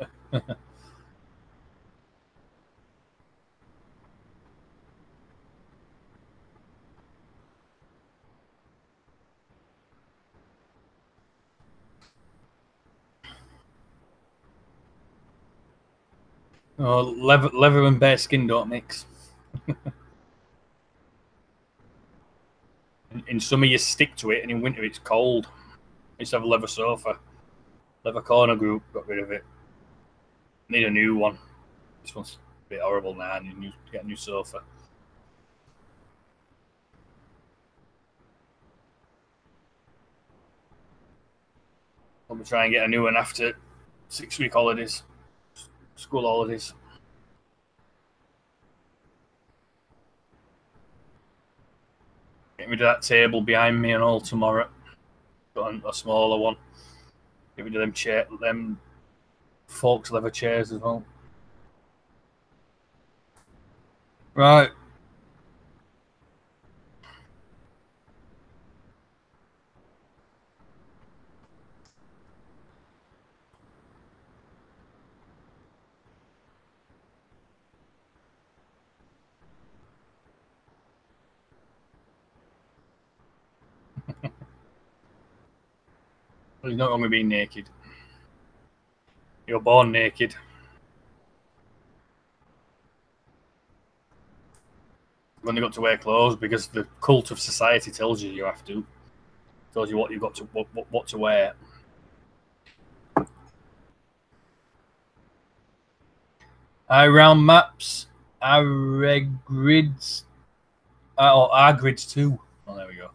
Oh, leather and bare skin don't mix. In summer you stick to it, and in winter it's cold. I used to have a leather sofa. Leather corner group, got rid of it. Need a new one. This one's a bit horrible now. I need to get a new sofa. I'll try and get a new one after 6-week holidays, school holidays. Get rid of that table behind me and all tomorrow. Got a smaller one. Get rid of them folks leather chairs as well. Right. There's not wrong with being naked. You're born naked. You've only got to wear clothes because the cult of society tells you have to. Tells you what you've got to what to wear. Round maps, grids, or grids too. Oh, there we go.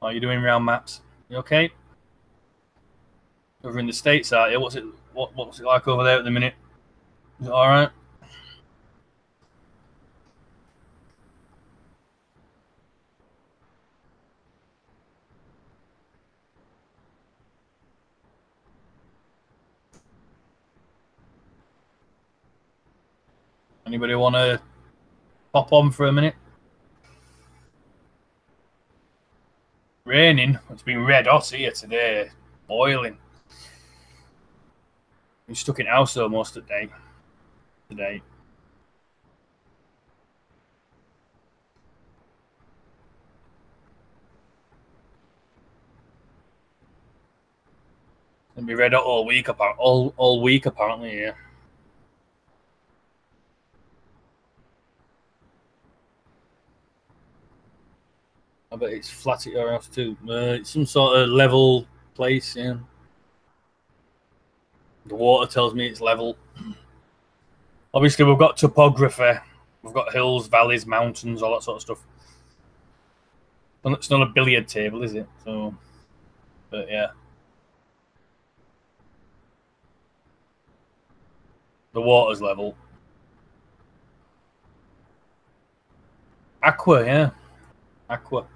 How are you doing, round maps? You okay? Over in the States, are you? What's it like over there at the minute? Is it all right? Anybody want to pop on for a minute? Raining. It's been red hot here today. Boiling. Been stuck in house almost today. It's gonna be red hot all week apparently. Yeah. I bet it's flat at your house too. It's some sort of level place. Yeah. The water tells me it's level. Obviously, we've got topography. We've got hills, valleys, mountains, all that sort of stuff. It's not a billiard table, is it? So, but yeah. The water's level. Aqua, yeah. Aqua.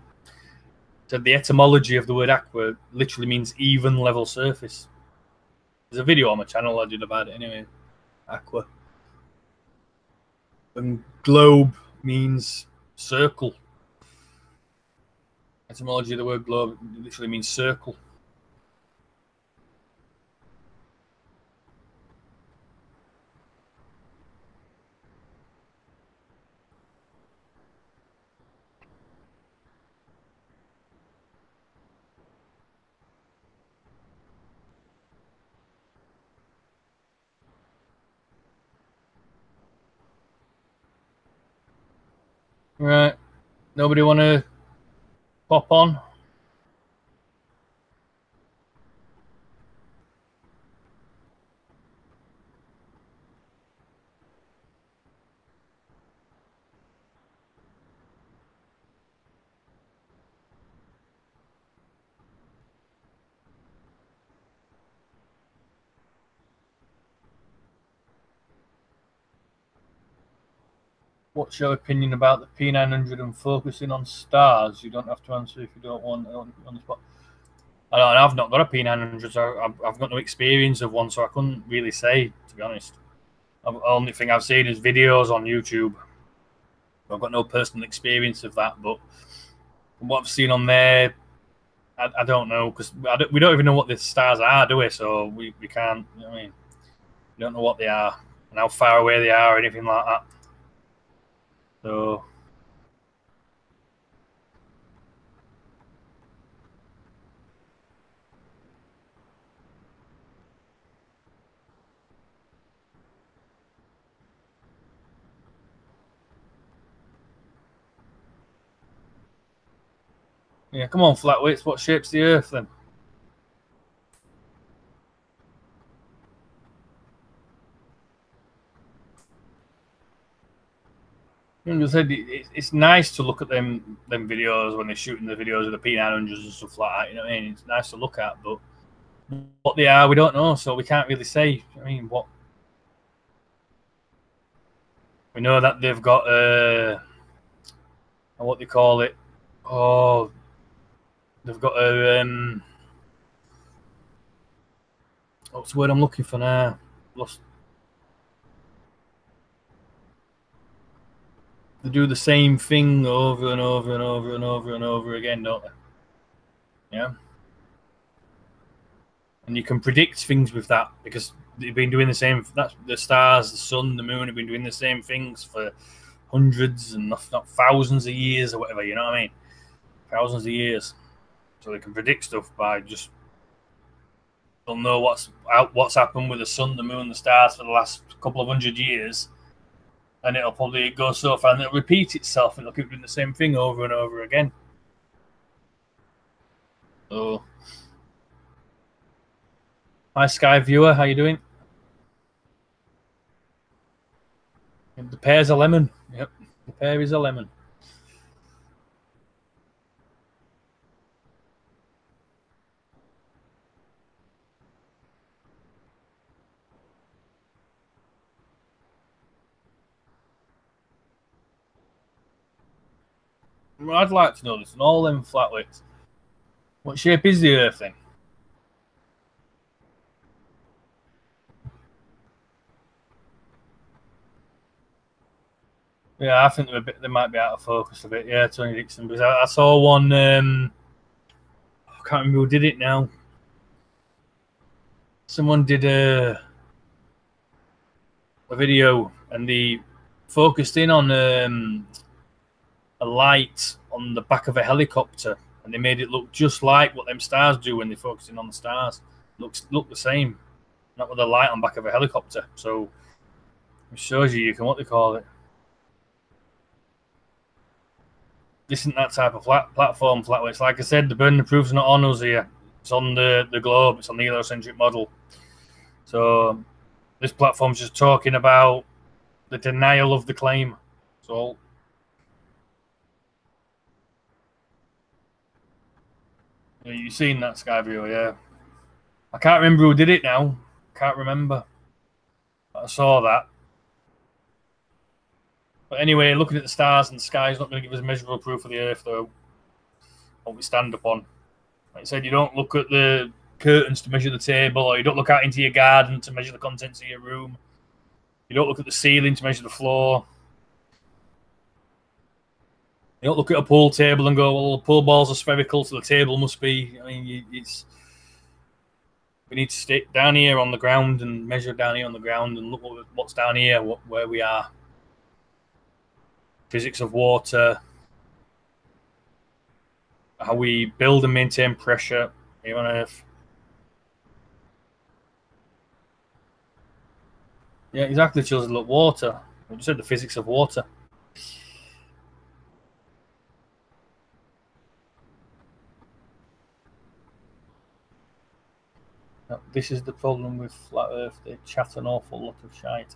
So the etymology of the word aqua literally means even level surface. There's a video on my channel I did about it anyway. Aqua. And globe means circle. Etymology of the word globe literally means circle. Right. Nobody want to pop on? What's your opinion about the P900 and focusing on stars? You don't have to answer if you don't want on the spot. I've not got a P900, so I've got no experience of one, so I couldn't really say, to be honest. The only thing I've seen is videos on YouTube. I've got no personal experience of that, but from what I've seen on there, I don't know, because we don't even know what the stars are, do we? So we can't, you know what I mean? We don't know what they are and how far away they are or anything like that. So yeah, come on, flatwits. What shape's the Earth then? I said it's nice to look at them videos when they're shooting the videos of the P900s and stuff like that. You know what I mean? It's nice to look at, but what they are, we don't know, so we can't really say. I mean, what we know that they've got what they call it. Oh, they've got a what's the word I'm looking for now? Lost. They do the same thing over and over and over and over and over again, don't they? Yeah. And you can predict things with that because they've been doing the same. That's the stars, the sun, the moon have been doing the same things for hundreds and not thousands of years or whatever. You know what I mean? Thousands of years. So they can predict stuff by just they'll know what's happened with the sun, the moon, the stars for the last couple of 100 years, and it'll probably go so far and it'll repeat itself and it'll keep doing the same thing over and over again. So, hi Sky Viewer, how you doing? The pear's a lemon. Yep, the pear is a lemon. Well, I'd like to know this, and all them flatwits. What shape is the Earth then? Yeah, I think they might be out of focus a bit. Yeah, Tony Dixon. Because I saw one. I can't remember who did it now. Someone did a video and they focused in on a light on the back of a helicopter, and they made it look just like what them stars do when they're focusing on the stars. Look the same, not with a light on the back of a helicopter. So it shows you can what they call it. This isn't that type of platform flatwits. Like I said, the burden of proof's not on us here. It's on the globe. It's on the heliocentric model. So this platform's just talking about the denial of the claim. So you've seen that, Skyview, yeah. I can't remember who did it now. Can't remember. But I saw that. But anyway, looking at the stars and the sky is not going to give us measurable proof of the Earth, though. What we stand upon. Like I said, you don't look at the curtains to measure the table, or you don't look out into your garden to measure the contents of your room. You don't look at the ceiling to measure the floor. You don't look at a pool table and go, well, the pool balls are spherical, so the table must be. I mean, we need to stay down here on the ground and measure down here on the ground and look what's down here, where we are. Physics of water, how we build and maintain pressure here on Earth. Yeah, exactly, children. Look, water. We just said the physics of water. This is the problem with flat Earth. They chat an awful lot of shite.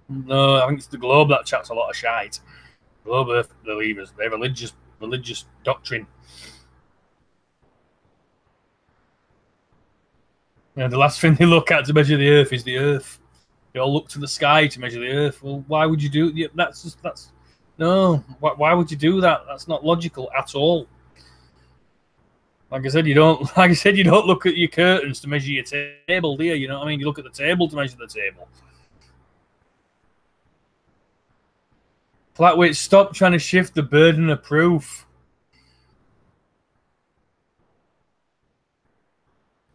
No, I think it's the globe that chats a lot of shite. Globe Earth believers. They're religious doctrine. You know, the last thing they look at to measure the Earth is the Earth. They all look to the sky to measure the Earth. Well, why would you do? Yeah, that's no. Why would you do that? That's not logical at all. Like I said, you don't. Like I said, you don't look at your curtains to measure your table, do you? You know what I mean? You look at the table to measure the table. Flatweight, stop trying to shift the burden of proof.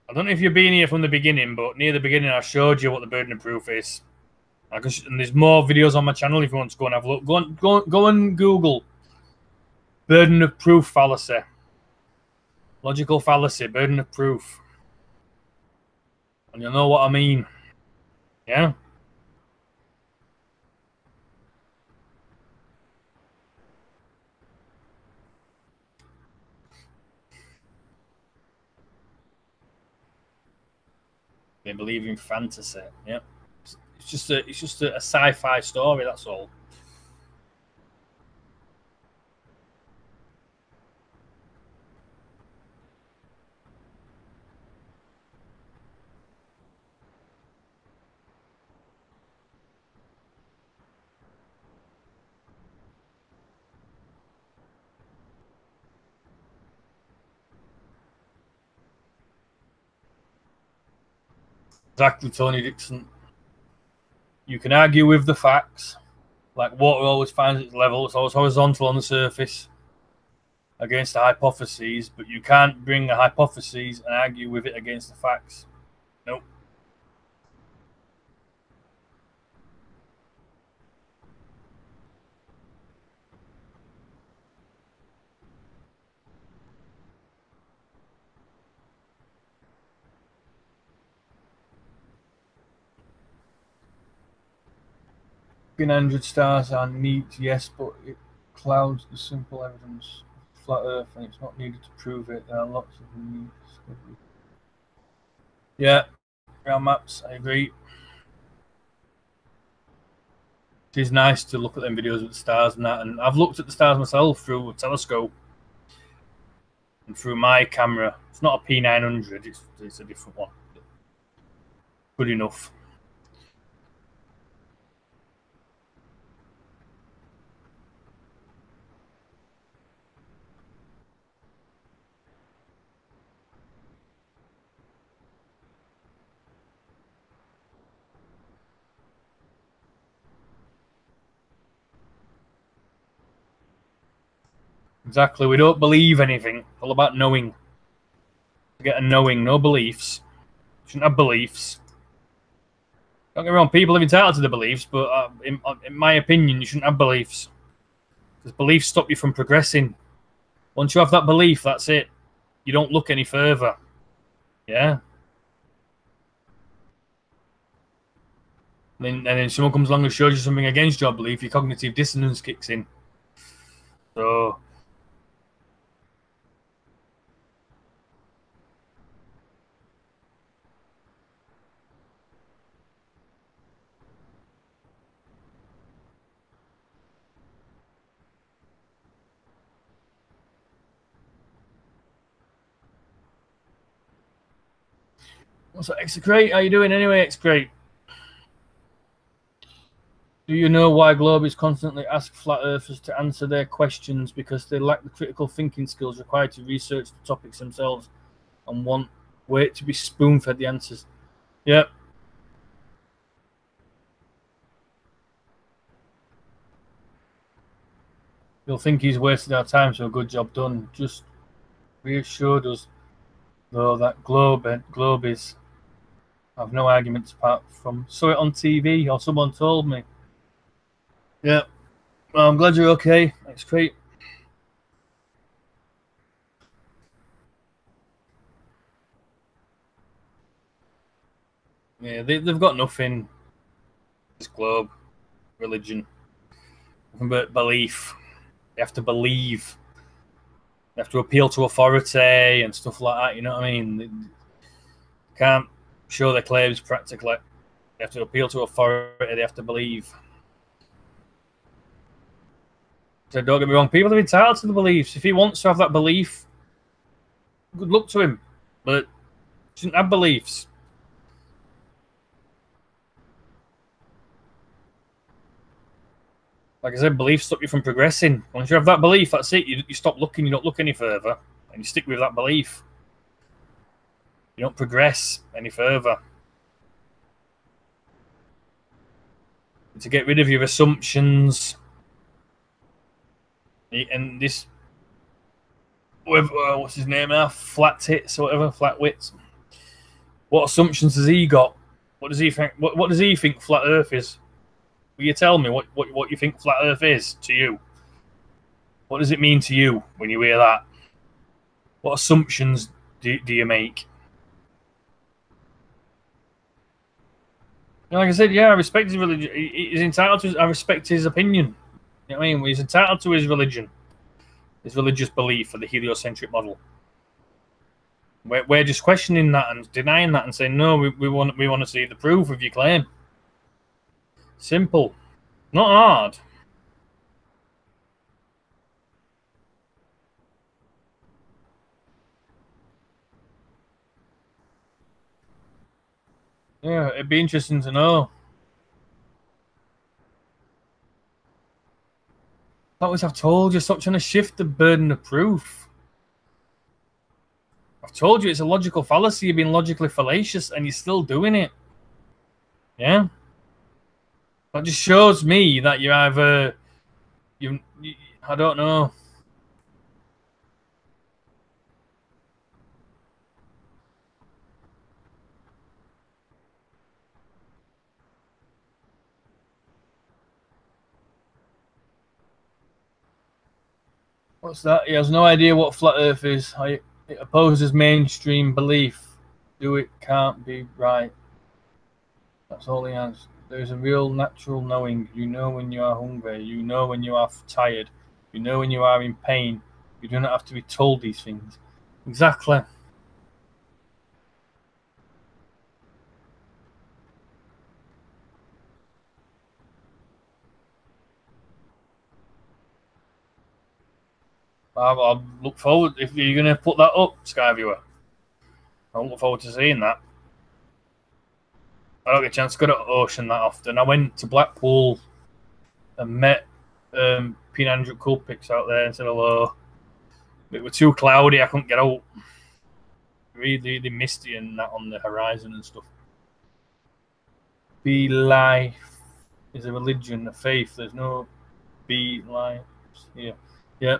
I don't know if you've been here from the beginning, but near the beginning, I showed you what the burden of proof is. And there's more videos on my channel if you want to go and have a look. Go and Google burden of proof fallacy. Logical fallacy, burden of proof. And you'll know what I mean. Yeah? They believe in fantasy. Yeah. It's just a sci-fi story, that's all. Exactly, Tony Dixon. You can argue with the facts. Like water always finds its level. It's always horizontal on the surface against a hypothesis, but you can't bring a hypothesis and argue with it against the facts. Nope. In 100 stars are neat, yes, but it clouds the simple evidence of flat Earth, and it's not needed to prove it. There are lots of new discoveries. Yeah, ground maps, I agree. It is nice to look at them videos with the stars and that, and I've looked at the stars myself through a telescope and through my camera. It's not a P900, it's a different one. Good enough. Exactly. We don't believe anything. It's all about knowing. Get a knowing, no beliefs. You shouldn't have beliefs. Don't get me wrong, people are entitled to their beliefs, but in my opinion, you shouldn't have beliefs. Because beliefs stop you from progressing. Once you have that belief, that's it. You don't look any further. Yeah? And then someone comes along and shows you something against your belief, your cognitive dissonance kicks in. So... What's up, Execrate? How you doing anyway, Execrate? Do you know why Globies constantly ask flat earthers to answer their questions? Because they lack the critical thinking skills required to research the topics themselves and wait to be spoon-fed the answers. Yep. You'll think he's wasted our time, so a good job done. Just reassured us, though, that globe is. I've no arguments apart from saw it on TV or someone told me. Yeah, well, I'm glad you're okay. That's great. Yeah, they've got nothing. This globe, religion, nothing but belief. They have to believe. They have to appeal to authority and stuff like that. You know what I mean? They can't show their claims practically. They have to appeal to authority. They have to believe. So don't get me wrong. People are entitled to the beliefs. If he wants to have that belief, good luck to him. But he shouldn't have beliefs. Like I said, beliefs stop you from progressing. Once you have that belief, that's it. You stop looking. You don't look any further, and you stick with that belief. You don't progress any further. To get rid of your assumptions, and this, what's his name now? Flat tits or whatever, flat wits. What assumptions has he got? What does he think? What does he think flat Earth is? Will you tell me what you think flat Earth is to you? What does it mean to you when you hear that? What assumptions do you make? Like I said, yeah, I respect his religion. He's entitled to. I respect his opinion. You know what I mean? He's entitled to his religion, his religious belief for the heliocentric model. We're just questioning that and denying that and saying no. We want to see the proof of your claim. Simple, not hard. Yeah, it'd be interesting to know. I've told you, stop trying to shift the burden of proof. I've told you it's a logical fallacy. You're being logically fallacious, and you're still doing it. Yeah, that just shows me that you're either you. I don't know. What's that? He has no idea what flat Earth is. It opposes mainstream belief. Do it can't be right. That's all he has. There's a real natural knowing. You know when you are hungry. You know when you are tired. You know when you are in pain. You do not have to be told these things. Exactly. I'll look forward if you're going to put that up, Skyviewer. I'll look forward to seeing that. I don't get a chance to go to Ocean that often. I went to Blackpool and met P900 Coolpix out there and said hello. It was too cloudy. I couldn't get out. Really misty and that on the horizon and stuff. Be life is a religion, a faith. There's no be life here. Yeah.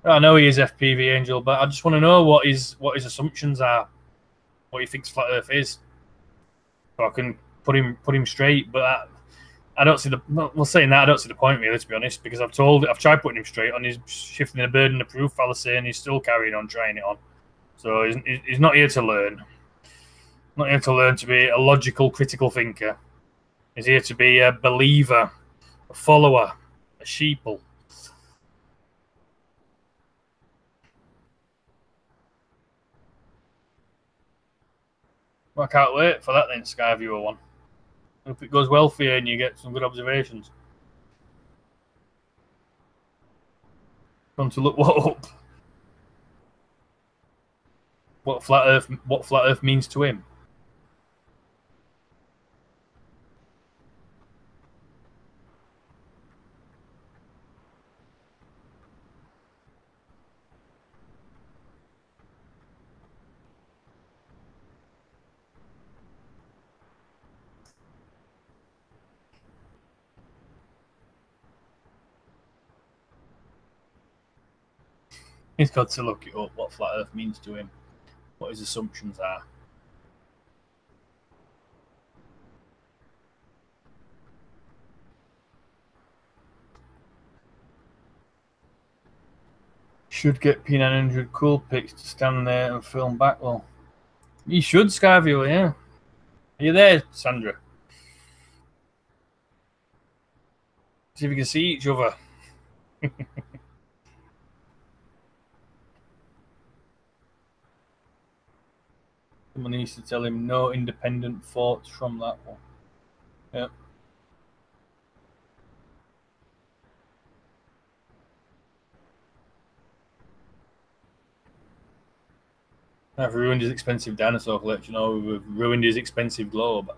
I know he is FPV Angel, but I just want to know what his assumptions are, what he thinks flat Earth is, so I can put him straight. But I don't see the well saying that I don't see the point really, to be honest, because I've tried putting him straight on. He's shifting the burden of proof fallacy, and he's still carrying on trying it on. So he's not here to learn. Not here to learn to be a logical, critical thinker. He's here to be a believer, a follower, a sheeple. Well, I can't wait for that then, Skyviewer one. Hope it goes well for you and you get some good observations. Want to look what up? What flat Earth means to him? He's got to look it up, what flat Earth means to him, what his assumptions are. Should get P900 cool pics to stand there and film back. Well, you should, Skyviewer, yeah. Are you there, Sandra? See if we can see each other. Someone needs to tell him no independent thoughts from that one. Yep. I've ruined his expensive dinosaur collection, or we've ruined his expensive globe.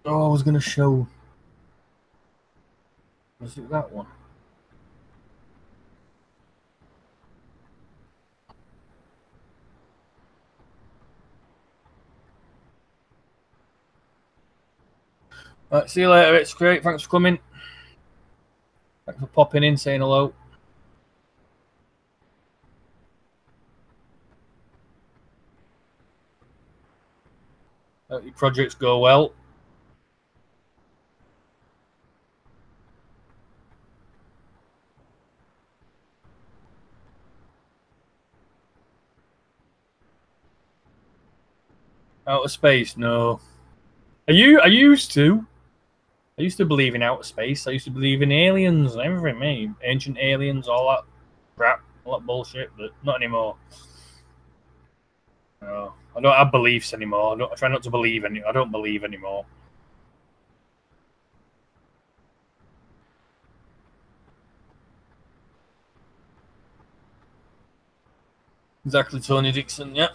Oh, I was going to show. Was it that one? Right, see you later. It's great. Thanks for coming. Thanks for popping in, saying hello. Hope your projects go well. Outer space? No. I used to believe in outer space. I used to believe in aliens and everything, mate. Ancient aliens, all that crap, all that bullshit, but not anymore. No, I don't have beliefs anymore. I try not to believe any. I don't believe anymore. Exactly, Tony Dixon. Yeah.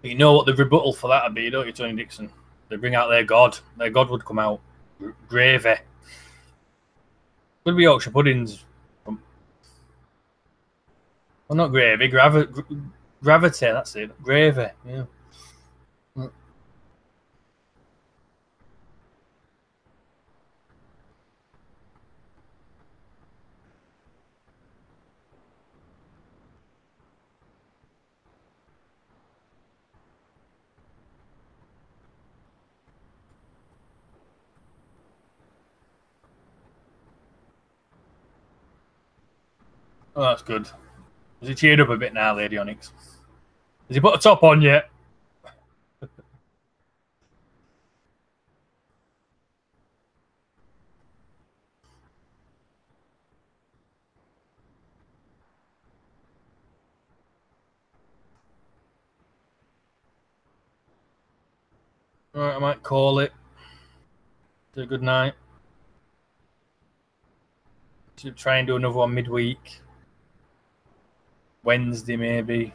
But you know what the rebuttal for that would be, don't you, Tony Dixon? They bring out their god. Their god would come out. Gravy. Would be Yorkshire puddings. Well, not gravy. Gravity. That's it. Gravy. Yeah. Oh, that's good. Has he cheered up a bit now, Lady Onyx? Has he put a top on yet? All right, I might call it. Say good night. Should try and do another one midweek. Wednesday, maybe.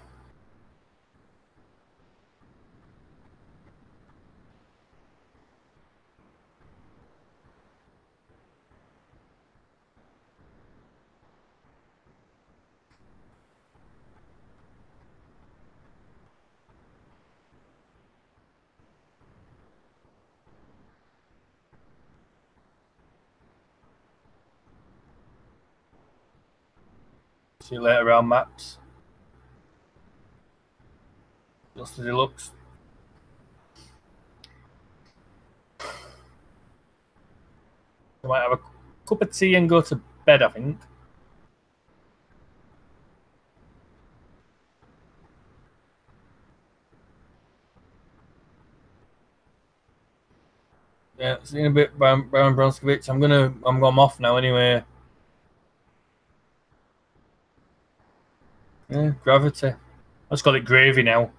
See you later around maps. Just as he looks. I might have a cup of tea and go to bed, I think. Yeah, see you in a bit, Baron Bronskowitz. I'm off now anyway. Yeah, gravity. Let's call it gravy now.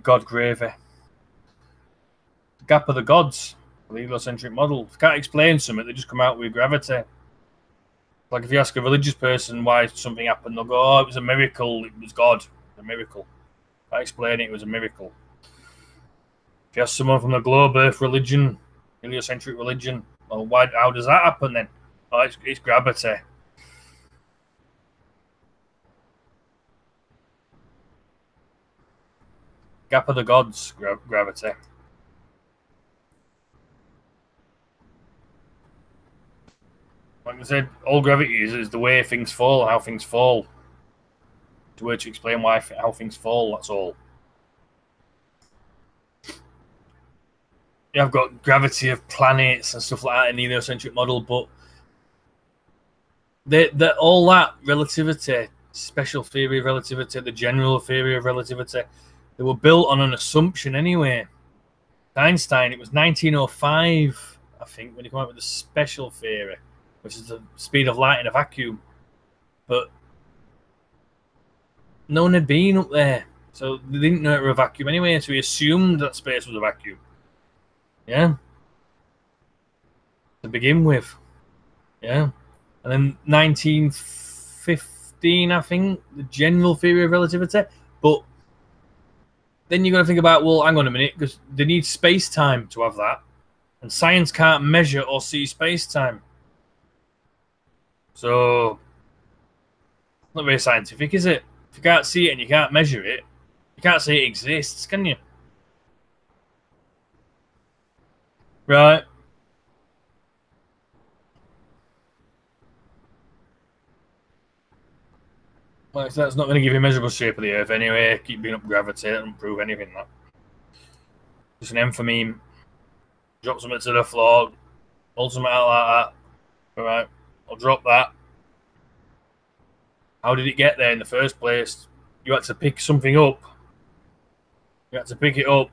God gravy. Gap of the gods. The heliocentric model. If you can't explain something, they just come out with gravity. Like if you ask a religious person why something happened, they'll go, "Oh, it was a miracle. It was God. It was a miracle." If I explain it, it was a miracle. If you have someone from the globe Earth religion, heliocentric religion, well, how does that happen then? Oh, it's gravity. Gap of the gods, gravity. Like I said, all gravity is the way things fall, how things fall. It's a way to explain how things fall, that's all. Yeah, I've got gravity of planets and stuff like that in the heliocentric model, but all that relativity, special theory of relativity, the general theory of relativity, they were built on an assumption anyway. Einstein, it was 1905, I think, when he came up with the special theory, which is the speed of light in a vacuum. But no one had been up there, so they didn't know it was a vacuum anyway, so he assumed that space was a vacuum. Yeah. To begin with. Yeah. And then 1915, I think, the general theory of relativity. But then you're going to think about, well, hang on a minute, because they need space-time to have that. And science can't measure or see space-time. So, not very scientific, is it? If you can't see it and you can't measure it, you can't say it exists, can you? Right. Well, that's not going to give you a measurable shape of the Earth anyway. Keep being up gravity, that doesn't prove anything. That just an enthymeme. Drop something to the floor, hold something out like that. All right, I'll drop that. How did it get there in the first place? You had to pick something up. You had to pick it up.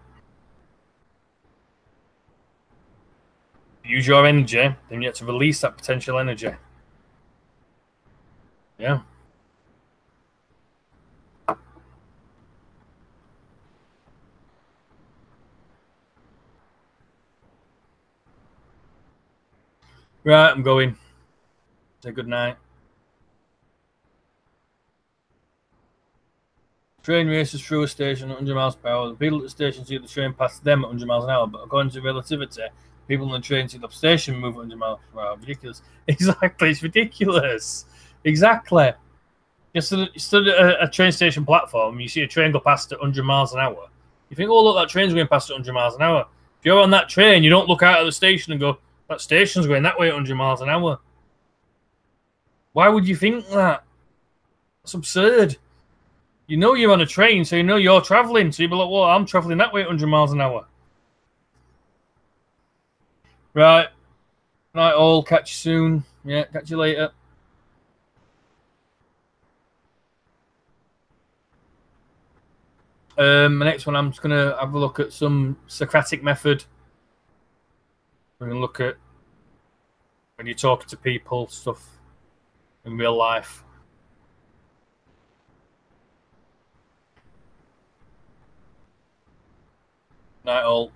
Use your energy, then you had to release that potential energy. Yeah. Right, I'm going. Say good night. Train races through a station at 100 miles per hour. The people at the station see the train pass them at 100 miles an hour, but according to relativity, people on the train see the station move at 100 miles per hour. Ridiculous. Exactly, it's ridiculous. Exactly. You stood at a train station platform, you see a train go past at 100 miles an hour. You think, oh, look, that train's going past at 100 miles an hour. If you're on that train, you don't look out at the station and go, that station's going that way at 100 miles an hour. Why would you think that? That's absurd. You know you're on a train, so you know you're travelling. So you'd be like, well, I'm travelling that way at 100 miles an hour. Right. Right, all. Catch you soon. Yeah, catch you later. The next one, I'm just going to have a look at some Socratic method. We're going to look at when you're talking to people, stuff in real life. Night all.